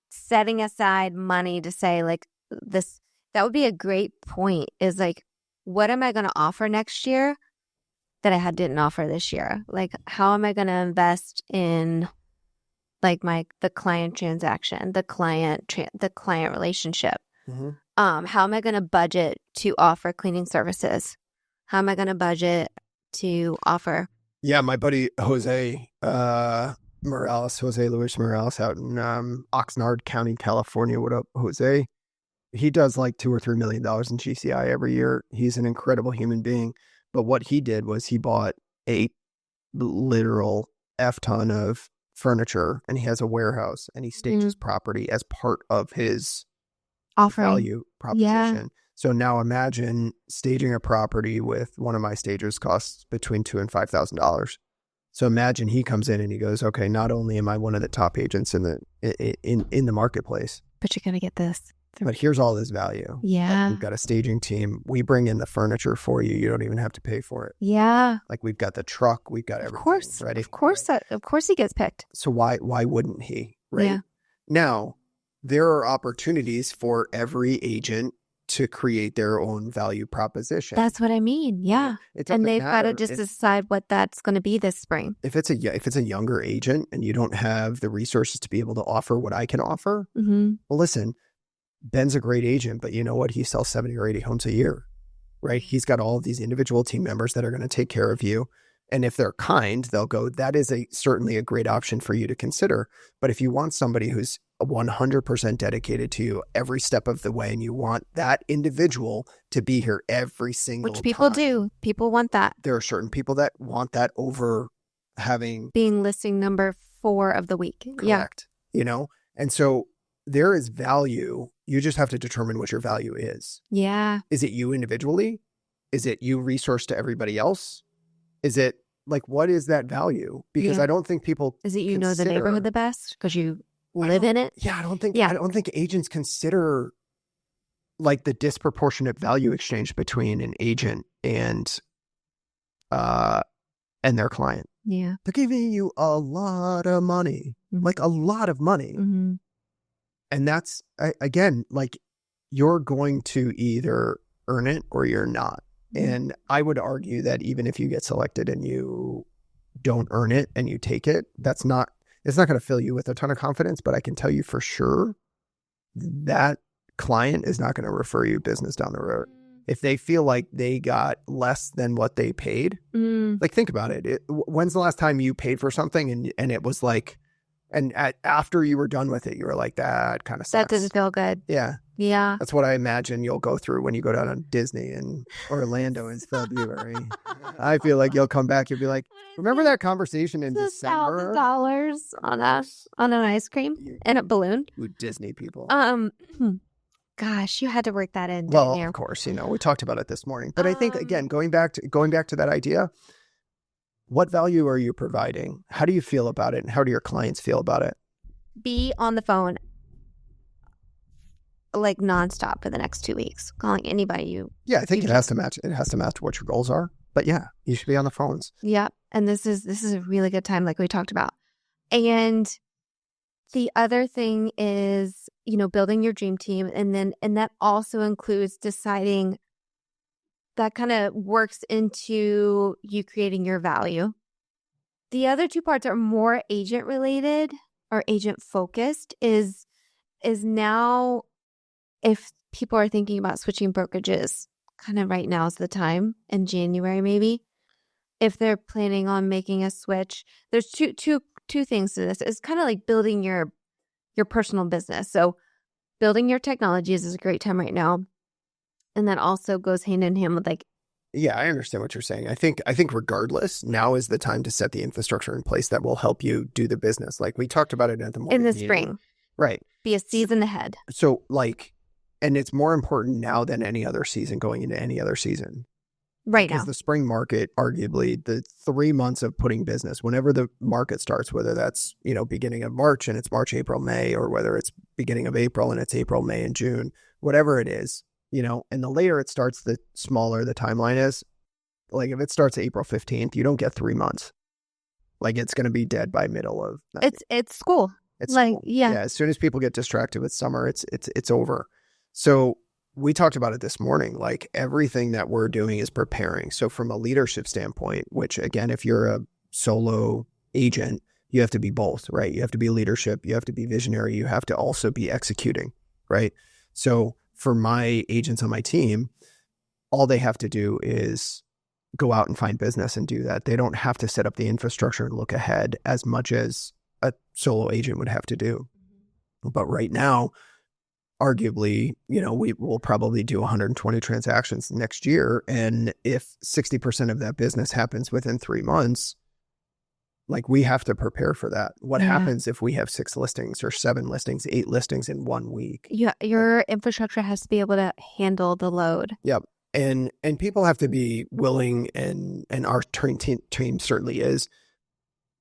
Setting aside money to say like this, that would be a great point, is like, what am I going to offer next year that I didn't offer this year? Like, how am I going to invest in like the client transaction, the client relationship? Mm-hmm. How am I going to budget to offer cleaning services? How am I going to budget to offer? Yeah, my buddy Jose Luis Morales out in Oxnard County, California. What up, Jose? He does like $2 or $3 million in GCI every year. He's an incredible human being. But what he did was he bought a literal F ton of furniture, and he has a warehouse, and he stages property as part of his offering value proposition. Yeah. So now imagine staging a property with one of my stagers costs between $2,000 and $5,000. So imagine he comes in and he goes, okay, not only am I one of the top agents in the marketplace, but you're going to get this. But here's all this value. Yeah. Like, we've got a staging team. We bring in the furniture for you. You don't even have to pay for it. Yeah. Like, we've got the truck. We've got everything ready. Of course he gets picked. So why wouldn't he? Right. Yeah. Now, there are opportunities for every agent to create their own value proposition. That's what I mean. Yeah. And they've got to just decide what that's going to be this spring. If it's a younger agent and you don't have the resources to be able to offer what I can offer, well, listen, Ben's a great agent, but you know what? He sells 70 or 80 homes a year, right? He's got all of these individual team members that are going to take care of you. And if they're kind, they'll go, that is certainly a great option for you to consider. But if you want somebody who's 100% dedicated to you every step of the way, and you want that individual to be here every single time. Which people do. People want that. There are certain people that want that over being listing number 4 of the week. Correct. Yeah. And so there is value. You just have to determine what your value is. Yeah. Is it you individually? Is it you resource to everybody else? Is it like, what is that value? Because I don't think people Is it you know the neighborhood the best because you live in it? Yeah, I don't think agents consider like the disproportionate value exchange between an agent and their client. Yeah. They're giving you a lot of money, like a lot of money. Mm-hmm. And that's, again, like, you're going to either earn it or you're not. And I would argue that even if you get selected and you don't earn it and you take it, it's not going to fill you with a ton of confidence. But I can tell you for sure that client is not going to refer you business down the road. If they feel like they got less than what they paid, like, think about it. When's the last time you paid for something and it was like, and after you were done with it, you were like, that kind of sucks. That doesn't feel good. Yeah. Yeah. That's what I imagine you'll go through when you go down to Disney in Orlando in February. I feel like you'll come back, you'll be like, remember that conversation in December? $1,000 on an ice cream and a balloon? With Disney people. Gosh, you had to work that in. Well, of course, we talked about it this morning. But I think, again, going back to that idea, what value are you providing? How do you feel about it? And how do your clients feel about it? Be on the phone like nonstop for the next 2 weeks, calling anybody I think it has to match. It has to match what your goals are. But yeah, you should be on the phones. Yeah. And this is a really good time, like we talked about. And the other thing is, building your dream team. And that also includes deciding, that kind of works into you creating your value. The other two parts are more agent related or agent focused is now if people are thinking about switching brokerages, kind of right now is the time in January maybe. If they're planning on making a switch, there's two things to this. It's kind of like building your personal business. So building your technologies is a great time right now. And that also goes hand in hand with like, yeah, I understand what you're saying. I think regardless, now is the time to set the infrastructure in place that will help you do the business. Like we talked about it at the morning in the meeting. spring. Right. Be a season ahead. So like, and it's more important now than any other season going into any other season. Right Because now. the spring market, arguably the 3 months of putting business, whenever the market starts, whether that's, beginning of March and it's March, April, May, or whether it's beginning of April and it's April, May, and June, whatever it is, and the later it starts, the smaller the timeline is. Like if it starts April 15th, you don't get 3 months. Like it's going to be dead by middle of. It's school. It's like, school. yeah. As soon as people get distracted with summer, it's over. So we talked about it this morning. Like everything that we're doing is preparing. So from a leadership standpoint, which again, if you're a solo agent, you have to be both, right? You have to be leadership. You have to be visionary. You have to also be executing, right? So for my agents on my team, all they have to do is go out and find business and do that. They don't have to set up the infrastructure and look ahead as much as a solo agent would have to do. But right now, arguably, we will probably do 120 transactions next year. And if 60% of that business happens within 3 months, like we have to prepare for that. What happens if we have 6 listings or 7 listings, 8 listings in 1 week? Yeah, your infrastructure has to be able to handle the load. Yep. And people have to be willing, and our team certainly is,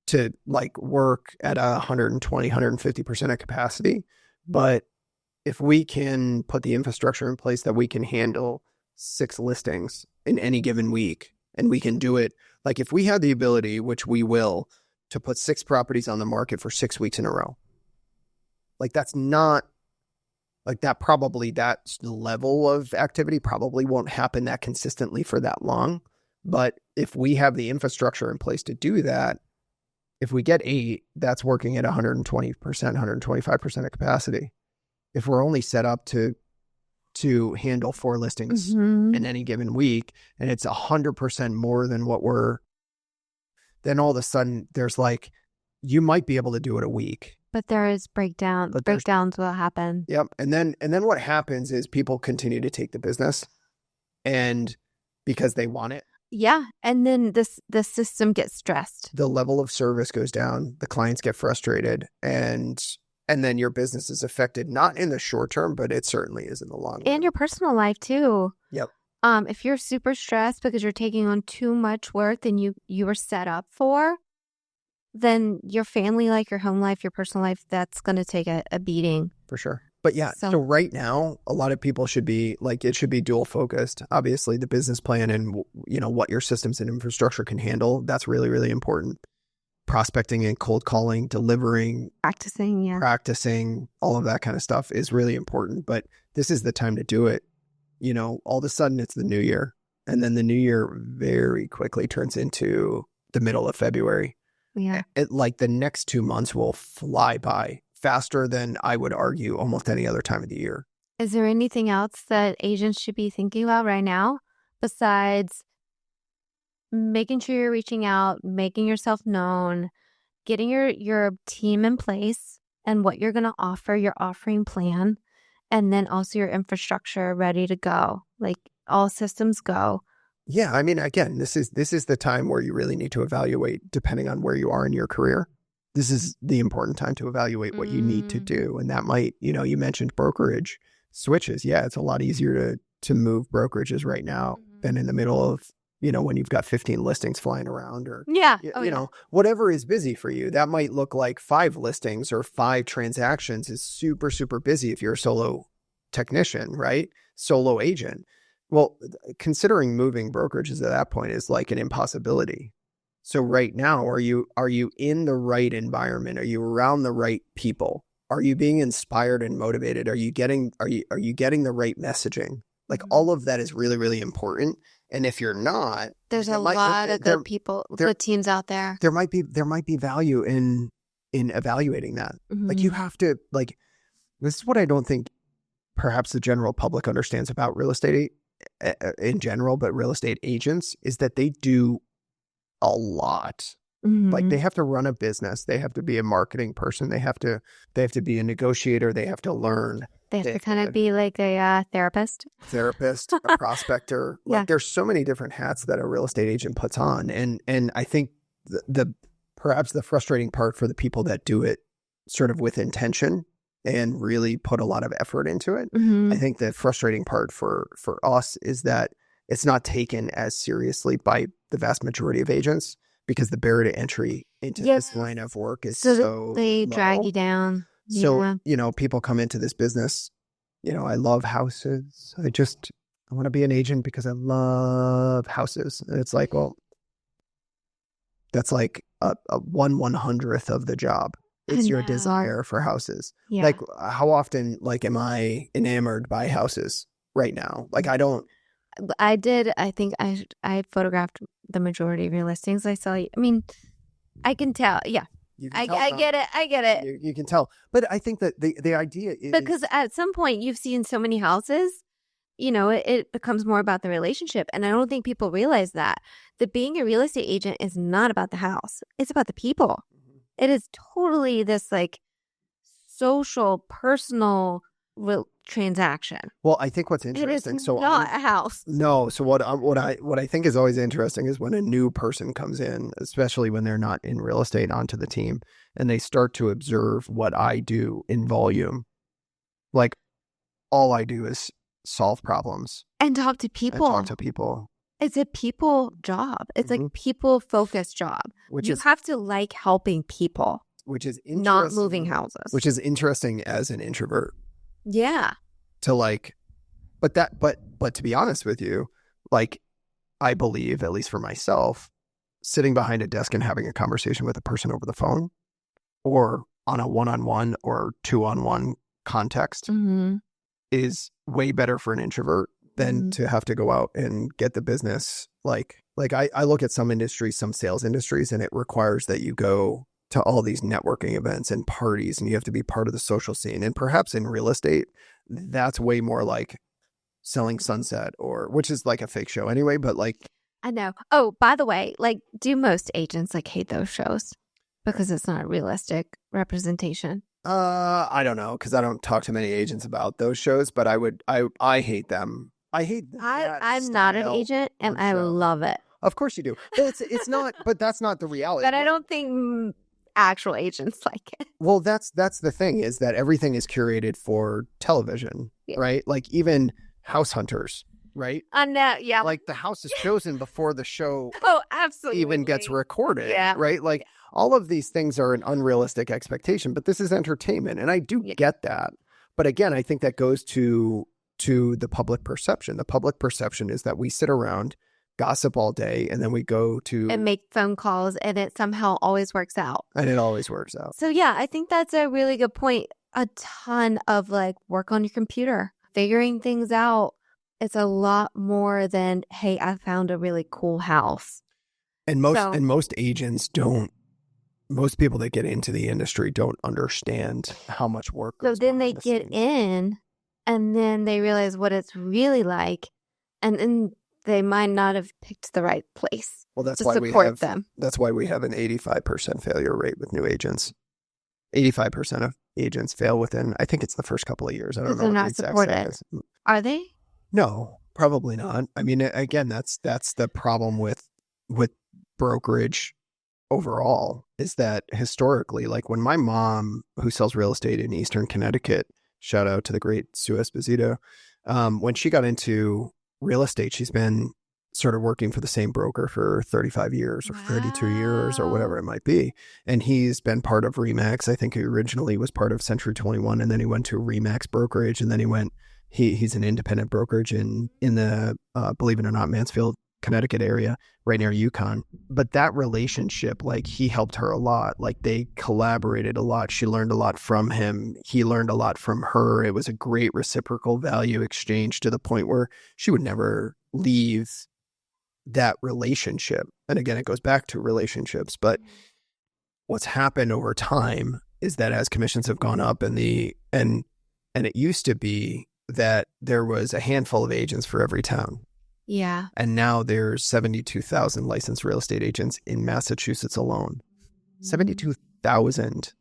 to like work at 120, 150% of capacity. But if we can put the infrastructure in place that we can handle 6 listings in any given week, and we can do it, like if we had the ability, which we will, to put 6 properties on the market for 6 weeks in a row, like that's not, like that level of activity probably won't happen that consistently for that long. But if we have the infrastructure in place to do that, if we get 8, that's working at 120%, 125% of capacity. If we're only set up to handle 4 listings in any given week, and it's 100% more than then all of a sudden there's like, you might be able to do it a week. But there is breakdowns will happen. Yep. And then what happens is people continue to take the business, and because they want it. Yeah. And then the system gets stressed. The level of service goes down. The clients get frustrated, and then your business is affected, not in the short term, but it certainly is in the long run. And your personal life too. Yep. If you're super stressed because you're taking on too much work than you were set up for, then your family life, your home life, your personal life, that's going to take a beating. For sure. But yeah, so right now, a lot of people should be like, it should be dual focused. Obviously, the business plan and, what your systems and infrastructure can handle, that's really, really important. Prospecting and cold calling, delivering, practicing, all of that kind of stuff is really important. But this is the time to do it. All of a sudden it's the new year, and then the new year very quickly turns into the middle of February. Yeah. Like the next 2 months will fly by faster than I would argue almost any other time of the year. Is there anything else that agents should be thinking about right now besides making sure you're reaching out, making yourself known, getting your team in place and what you're going to offer, your offering plan, and then also your infrastructure ready to go, like all systems go? Yeah. I mean, again, this is the time where you really need to evaluate, depending on where you are in your career. This is the important time to evaluate what you need to do. And that might, you mentioned brokerage switches. Yeah, it's a lot easier to move brokerages right now than in the middle of, when you've got 15 listings flying around, or, whatever is busy for you. That might look like 5 listings or 5 transactions is super, super busy if you're a solo technician, right? Solo agent. Well, considering moving brokerages at that point is like an impossibility. So right now, are you in the right environment? Are you around the right people? Are you being inspired and motivated? Are you getting the right messaging? Like all of that is really, really important. And if you're not, there's a lot of good people, good teams out there. There might be value in evaluating that. Like you have to, like, this is what I don't think perhaps the general public understands about real estate in general, but real estate agents, is that they do a lot. Like they have to run a business. They have to be a marketing person. They have to be a negotiator. They have to learn. They have to kind of be like a therapist, a prospector. Yeah. Like there's so many different hats that a real estate agent puts on. And I think the perhaps the frustrating part for the people that do it sort of with intention and really put a lot of effort into it. I think the frustrating part for us is that it's not taken as seriously by the vast majority of agents, because the barrier to entry into this line of work is so they low. drag you down. So, people come into this business, I love houses. I want to be an agent because I love houses. And it's like, well, that's like a 1/100th of the job. It's your desire for houses. Yeah. Like how often, like, am I enamored by houses right now? Like I think I photographed the majority of your listings. I saw you. I mean, I can tell. Yeah. I get it. I get it. You can tell. But I think that the idea is... Because at some point you've seen so many houses, it becomes more about the relationship. And I don't think people realize that being a real estate agent is not about the house. It's about the people. It is totally this like social, personal transaction. Well, I think what's interesting. It is not a house. No. So what I think is always interesting is when a new person comes in, especially when they're not in real estate, onto the team, and they start to observe what I do in volume. Like all I do is solve problems and talk to people. It's a people job. It's like people focused job. You have to like helping people, which is not moving houses. Which is interesting as an introvert. Yeah. To like, but to be honest with you, like, I believe, at least for myself, sitting behind a desk and having a conversation with a person over the phone or on a one-on-one or two-on-one context is way better for an introvert than to have to go out and get the business. Like I look at some industries, some sales industries, and it requires that you go to all these networking events and parties, and you have to be part of the social scene. And perhaps in real estate, that's way more like selling Sunset, which is like a fake show anyway, but like... I know. Oh, by the way, like, do most agents like hate those shows because it's not a realistic representation? I don't know, because I don't talk to many agents about those shows, but I hate them. I'm not an agent, and I love it. Of course you do. It's not, but that's not the reality. But I don't think actual agents like it. Well, that's the thing, is that everything is curated for television, right? Like even House Hunters, right? Yeah. Like the house is chosen before the show absolutely even gets recorded, right? Like all of these things are an unrealistic expectation, but this is entertainment, and I do get that. But again, I think that goes to the public perception. The public perception is that we sit around, gossip all day, and then we go to... and make phone calls, and it somehow always works out. And it always works out. So yeah, I think that's a really good point. A ton of like work on your computer, figuring things out. It's a lot more than, hey, I found a really cool house. And most agents don't... most people that get into the industry don't understand how much work goes. So then they get in, and then they realize what it's really like, and then they might not have picked the right place. Well, that's to why support them. That's why we have an 85% failure rate with new agents. 85% of agents fail within, I think it's the first couple of years. I don't know. They're not supported. Are they? No, probably not. I mean, again, that's the problem with brokerage overall, is that historically, like when my mom, who sells real estate in Eastern Connecticut, shout out to the great Sue Esposito, when she got into real estate, she's been sort of working for the same broker for 35 years or 32 years or whatever it might be. And he's been part of Remax. I think he originally was part of Century 21, and then he went to Remax brokerage, and then he's an independent brokerage in the, believe it or not, Mansfield, Connecticut area, right near Yukon. But that relationship, like, he helped her a lot. Like, they collaborated a lot. She learned a lot from him. He learned a lot from her. It was a great reciprocal value exchange, to the point where she would never leave that relationship. And again, it goes back to relationships, but what's happened over time is that as commissions have gone up and it used to be that there was a handful of agents for every town. Yeah. And now there's 72,000 licensed real estate agents in Massachusetts alone. 72,000.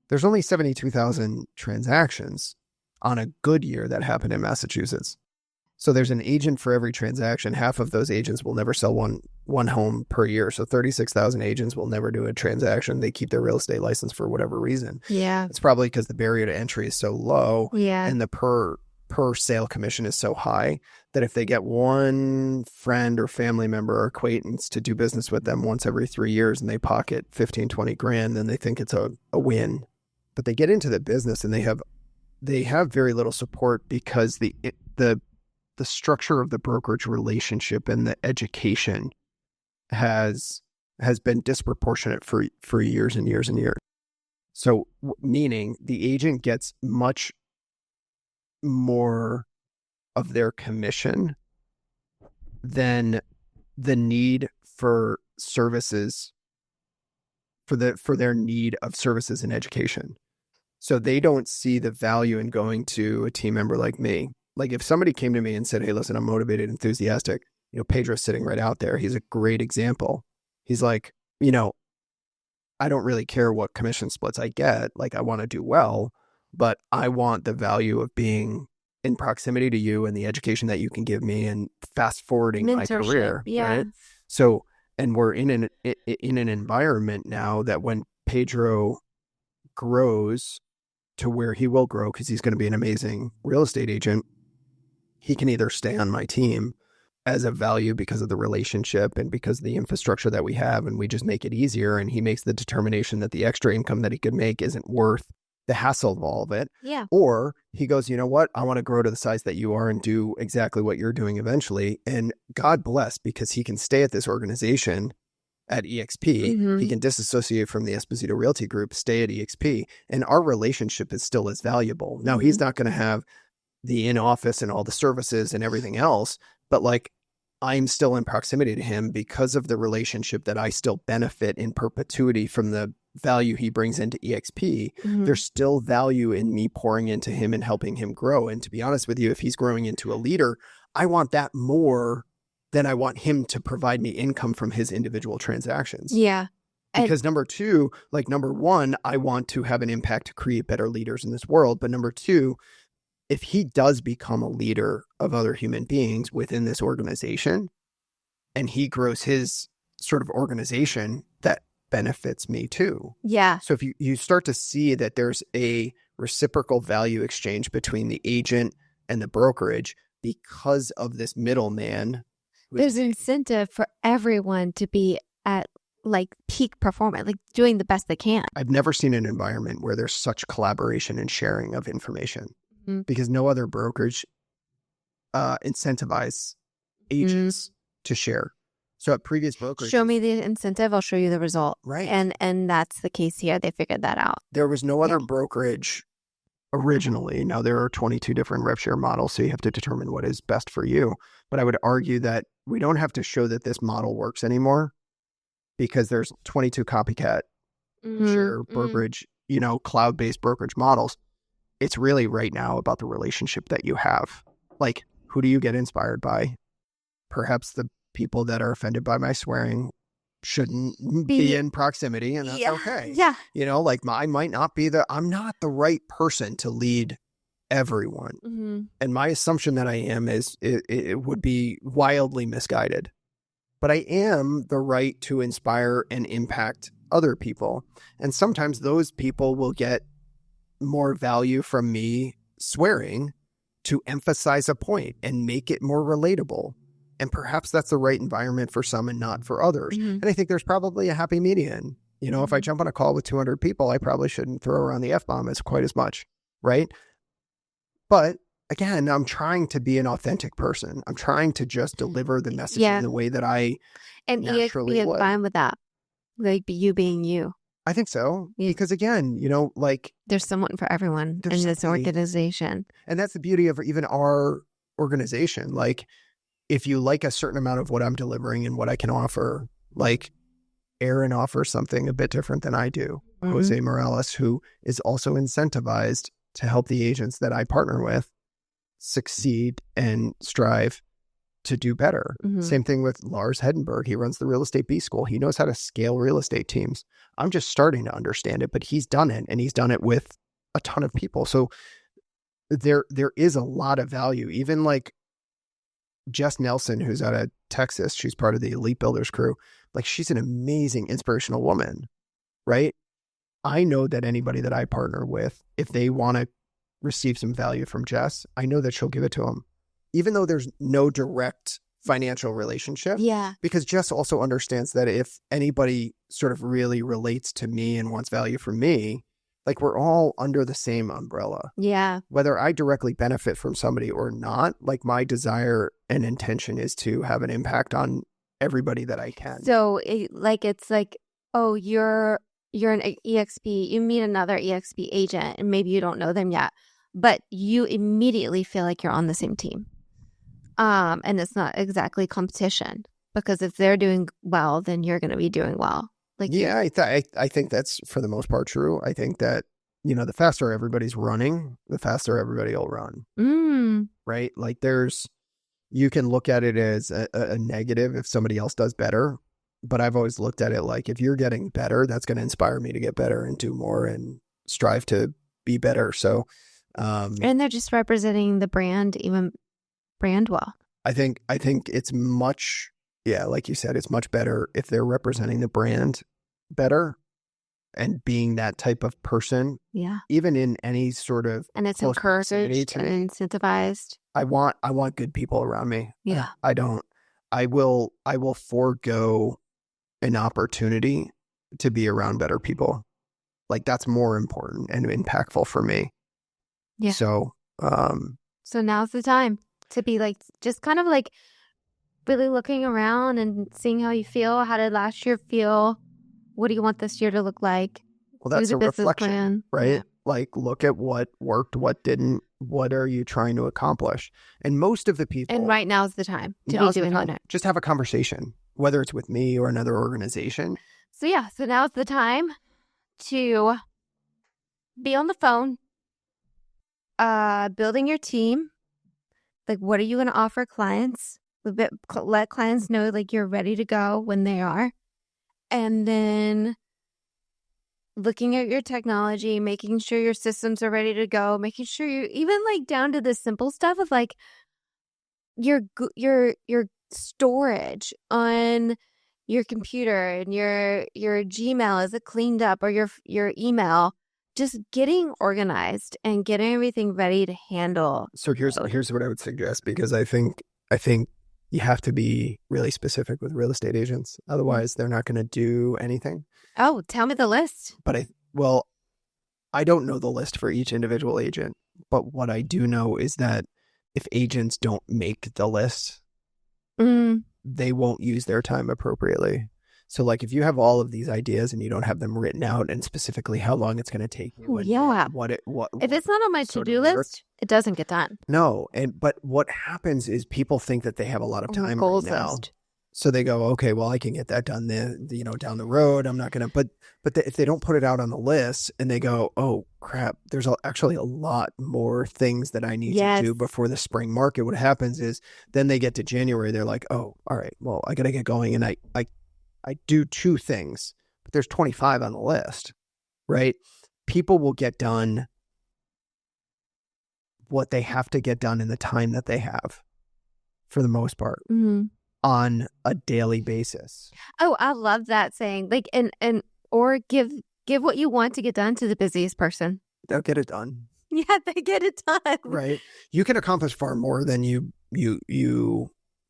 There's only 72,000 transactions on a good year that happen in Massachusetts. So there's an agent for every transaction. Half of those agents will never sell one home per year. So 36,000 agents will never do a transaction. They keep their real estate license for whatever reason. Yeah. It's probably because the barrier to entry is so low. Yeah. And the per sale commission is so high that if they get one friend or family member or acquaintance to do business with them once every 3 years and they pocket 15, 20 grand, then they think it's a win. But they get into the business and they have very little support because the structure of the brokerage relationship and the education has been disproportionate for years and years and years. So meaning the agent gets much more of their commission than the need for services for their need of services and education. So they don't see the value in going to a team member like me. Like if somebody came to me and said, hey, listen, I'm motivated, enthusiastic, Pedro's sitting right out there. He's a great example. He's like, I don't really care what commission splits I get. Like I want to do well, but I want the value of being in proximity to you and the education that you can give me and fast forwarding my career. Yeah. Right? So, and we're in an environment now that when Pedro grows to where he will grow, because he's going to be an amazing real estate agent, he can either stay on my team as a value because of the relationship and because of the infrastructure that we have, and we just make it easier, and he makes the determination that the extra income that he could make isn't worth the hassle of all of it. Yeah. Or he goes, you know what? I want to grow to the size that you are and do exactly what you're doing eventually. And God bless, because he can stay at this organization at EXP. Mm-hmm. He can disassociate from the Esposito Realty Group, stay at EXP, and our relationship is still as valuable. Now, he's not going to have the in-office and all the services and everything else, but like I'm still in proximity to him because of the relationship that I still benefit in perpetuity from the value he brings into EXP. Mm-hmm. There's still value in me pouring into him and helping him grow. And to be honest with you, if he's growing into a leader, I want that more than I want him to provide me income from his individual transactions. Yeah. Because number one, I want to have an impact to create better leaders in this world. But number two, if he does become a leader of other human beings within this organization and he grows his sort of organization, that benefits me too. Yeah. So if you start to see that there's a reciprocal value exchange between the agent and the brokerage because of this middleman. There's an incentive for everyone to be at like peak performance, like doing the best they can. I've never seen an environment where there's such collaboration and sharing of information. Because no other brokerage incentivize agents to share. So at previous brokerages, show me the incentive, I'll show you the result. Right. And that's the case here. They figured that out. There was no other brokerage originally. Now there are 22 different rev share models, so you have to determine what is best for you. But I would argue that we don't have to show that this model works anymore because there's 22 copycat share brokerage, cloud-based brokerage models. It's really right now about the relationship that you have. Like, who do you get inspired by? Perhaps the people that are offended by my swearing shouldn't be in proximity, and that's okay. Yeah. I might not be I'm not the right person to lead everyone. Mm-hmm. And my assumption that I am is it would be wildly misguided. But I am the right to inspire and impact other people. And sometimes those people will get more value from me swearing to emphasize a point and make it more relatable. And perhaps that's the right environment for some and not for others. Mm-hmm. And I think there's probably a happy median. If I jump on a call with 200 people, I probably shouldn't throw around the F-bomb as quite as much, right? But again, I'm trying to be an authentic person. I'm trying to just deliver the message in the way that I naturally would. And fine with that. Like you being you. I think so. Yeah. Because again, there's someone for everyone in this organization. And that's the beauty of even our organization. Like, if you like a certain amount of what I'm delivering and what I can offer, like Aaron offers something a bit different than I do. Jose Morales, who is also incentivized to help the agents that I partner with succeed and strive to do better. Same thing with Lars Hedenberg. He runs the Real Estate B School. He knows how to scale real estate teams. I'm just starting to understand it, but he's done it, and he's done it with a ton of people. So there is a lot of value. Even like Jess Nelson, who's out of Texas, she's part of the Elite Builders crew. Like, she's an amazing, inspirational woman, right? I know that anybody that I partner with, if they want to receive some value from Jess, I know that she'll give it to them, even though there's no direct financial relationship. Yeah. Because Jess also understands that if anybody sort of really relates to me and wants value from me, like, we're all under the same umbrella. Yeah. Whether I directly benefit from somebody or not, like, my desire and intention is to have an impact on everybody that I can. So it's like, oh, you're an EXP, you meet another EXP agent and maybe you don't know them yet, but you immediately feel like you're on the same team. And it's not exactly competition, because if they're doing well, then you're going to be doing well. Like, yeah, I think that's for the most part true. I think that, the faster everybody's running, the faster everybody will run. Right? Like, you can look at it as a negative if somebody else does better. But I've always looked at it like, if you're getting better, that's going to inspire me to get better and do more and strive to be better. So, and they're just representing the brand, even brand well. I think it's much, like you said, it's much better if they're representing the brand better and being that type of person. Yeah. Even in any sort of, and it's encouraged and incentivized. I want good people around me. Yeah. I will forego an opportunity to be around better people. Like, that's more important and impactful for me. Yeah. So now's the time to be like, just kind of like really looking around and seeing how you feel. How did last year feel? What do you want this year to look like? Well, that's a reflection, plan. Right? Yeah. Like, look at what worked, what didn't. What are you trying to accomplish? And most of the people... And right now is the time to be doing that. Just have a conversation, whether it's with me or another organization. So now's the time to be on the phone, building your team. Like, what are you going to offer clients? Let clients know, like, you're ready to go when they are. And then looking at your technology, making sure your systems are ready to go, making sure you, even like down to the simple stuff of like your storage on your computer and your Gmail, is it cleaned up, or your email, just getting organized and getting everything ready to handle. So here's what I would suggest, because I think you have to be really specific with real estate agents. Otherwise, they're not going to do anything. Oh, tell me the list. But I don't know the list for each individual agent. But what I do know is that if agents don't make the list, they won't use their time appropriately. So, like, if you have all of these ideas and you don't have them written out and specifically how long it's going to take you, if it's not on my to-do list, it doesn't get done. No, but what happens is people think that they have a lot of time right now. List. So they go, okay, well, I can get that done down the road. I'm not going to, but if they don't put it out on the list and they go, oh crap, there's actually a lot more things that I need to do before the spring market. What happens is then they get to January, they're like, oh, all right, well, I got to get going. And I do 2 things, but there's 25 on the list, right? People will get done what they have to get done in the time that they have, for the most part, on a daily basis. Oh, I love that saying. Like, or give what you want to get done to the busiest person. They'll get it done. Yeah, they get it done. Right. You can accomplish far more than you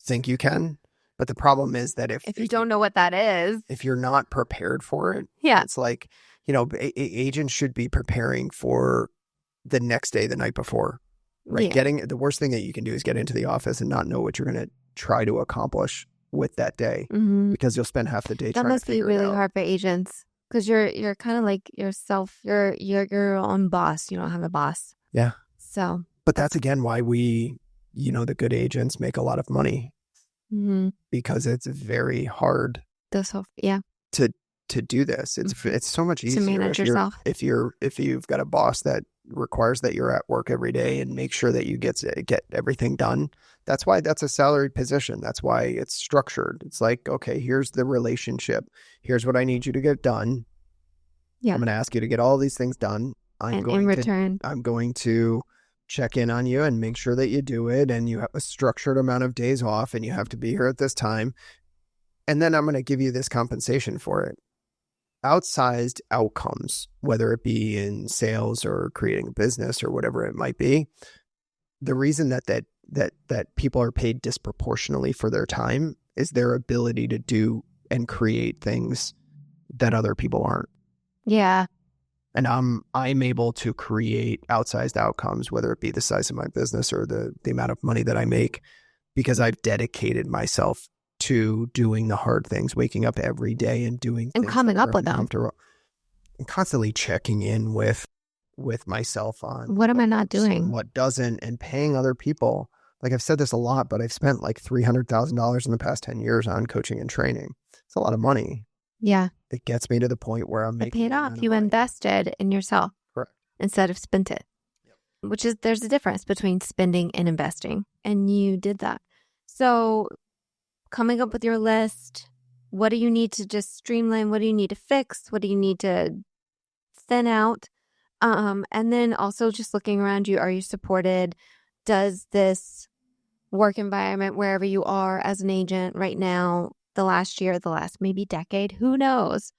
think you can. But the problem is that if you don't know what that is, if you're not prepared for it, it's like, agents should be preparing for the next day, the night before, right? Yeah. The worst thing that you can do is get into the office and not know what you're going to try to accomplish with that day, because you'll spend half the day trying to figure it out. That must be really hard for agents, because you're kind of like yourself. You're your own boss. You don't have a boss. Yeah. So, but that's again why we, the good agents make a lot of money. because it's very hard Yeah. to do this. It's so much easier To manage yourself. if you've got a boss that requires that you're at work every day and make sure that you get everything done. That's why that's a salaried position. That's why it's structured. It's like, okay, here's the relationship. Here's what I need you to get done. Yeah. I'm going to ask you to get all these things done. In return, I'm going to check in on you and make sure that you do it, and you have a structured amount of days off, and you have to be here at this time. And then I'm going to give you this compensation for it. Outsized outcomes, whether it be in sales or creating a business or whatever it might be, the reason that people are paid disproportionately for their time is their ability to do and create things that other people aren't. Yeah. And I'm able to create outsized outcomes, whether it be the size of my business or the amount of money that I make, because I've dedicated myself to doing the hard things, waking up every day and doing and things coming up with them. And constantly checking in with myself on what am I not doing, what doesn't, and paying other people. Like I've said this a lot, but I've spent like $300,000 in the past 10 years on coaching and training. It's a lot of money. Yeah. It gets me to the point where I'm making it paid off. You invested in yourself. Correct. Instead of spent it. Yep. Which is, there's a difference between spending and investing. And you did that. So coming up with your list, what do you need to just streamline? What do you need to fix? What do you need to thin out? And then also just looking around you, are you supported? Does this work environment, wherever you are as an agent right now, the last year, the last maybe decade, who knows?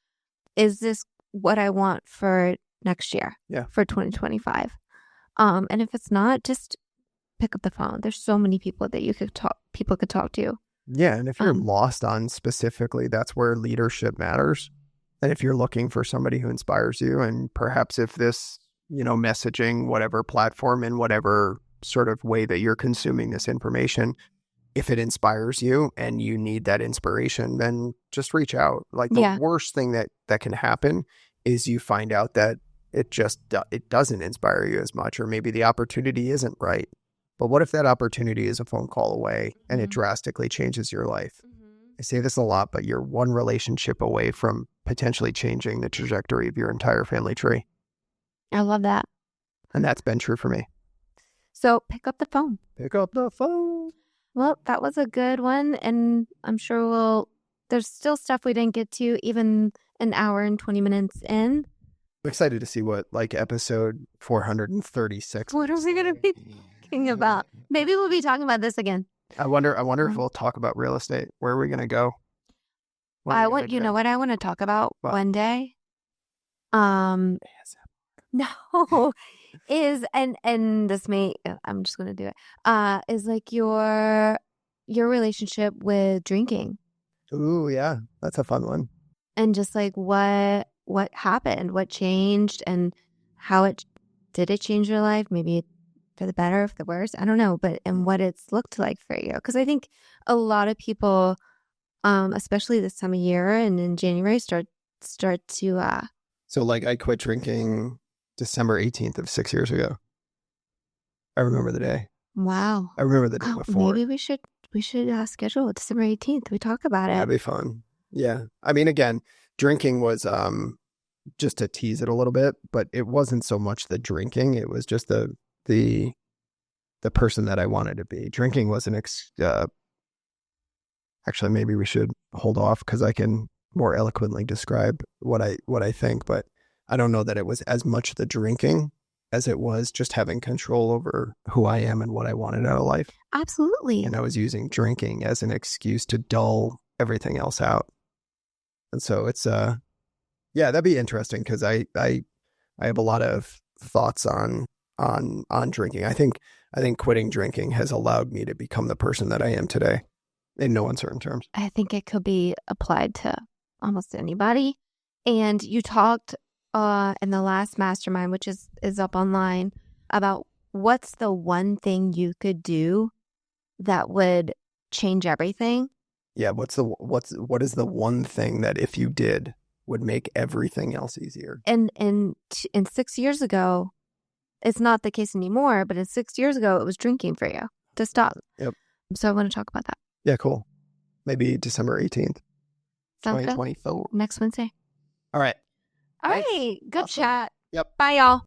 Is this what I want for next year? Yeah. For 2025? And if it's not, just pick up the phone. There's so many people that people could talk to. Yeah. And if you're lost on specifically, that's where leadership matters. And if you're looking for somebody who inspires you, and perhaps if this, messaging, whatever platform, in whatever sort of way that you're consuming this information, if it inspires you and you need that inspiration, then just reach out. Like the worst thing that can happen is you find out that it doesn't inspire you as much, or maybe the opportunity isn't right. But what if that opportunity is a phone call away and it drastically changes your life? I say this a lot, but you're one relationship away from potentially changing the trajectory of your entire family tree. I love that. And that's been true for me. So pick up the phone. Pick up the phone. Well, that was a good one. And I'm sure there's still stuff we didn't get to, even an hour and 20 minutes in. I'm excited to see what episode 436. What are we going to be talking about? Maybe we'll be talking about this again. I wonder if we'll talk about real estate. Where are we going to go? Know what I want to talk about one day? No, is and this may, I'm just going to do it. Is like your relationship with drinking. Ooh, yeah, that's a fun one. And just like what happened, what changed, and how did it change your life? Maybe for the better, for the worse, I don't know, but and what it's looked like for you. Because I think a lot of people, especially this time of year and in January, start to. So I quit drinking December 18th of 6 years ago. I remember the day. Wow. I remember the day before. Maybe we should schedule December 18th. We talk about it. That'd be fun. Yeah. I mean, again, drinking was just to tease it a little bit, but it wasn't so much the drinking. It was just the person that I wanted to be. Drinking was actually, maybe we should hold off because I can more eloquently describe what I think, but I don't know that it was as much the drinking as it was just having control over who I am and what I wanted out of life. Absolutely. And I was using drinking as an excuse to dull everything else out. And so it's that'd be interesting because I have a lot of thoughts on drinking. I think quitting drinking has allowed me to become the person that I am today in no uncertain terms. I think it could be applied to almost anybody. And you talked in the last mastermind, which is up online, about what's the one thing you could do that would change everything. Yeah, what is the one thing that if you did would make everything else easier? And 6 years ago, it's not the case anymore, but in 6 years ago, it was drinking for you to stop. Yep. So I want to talk about that. Yeah, cool. maybe December 18th, Sounds good. 2024. Next Wednesday. All right. All Thanks. right. Good Awesome. chat. Yep. Bye, y'all.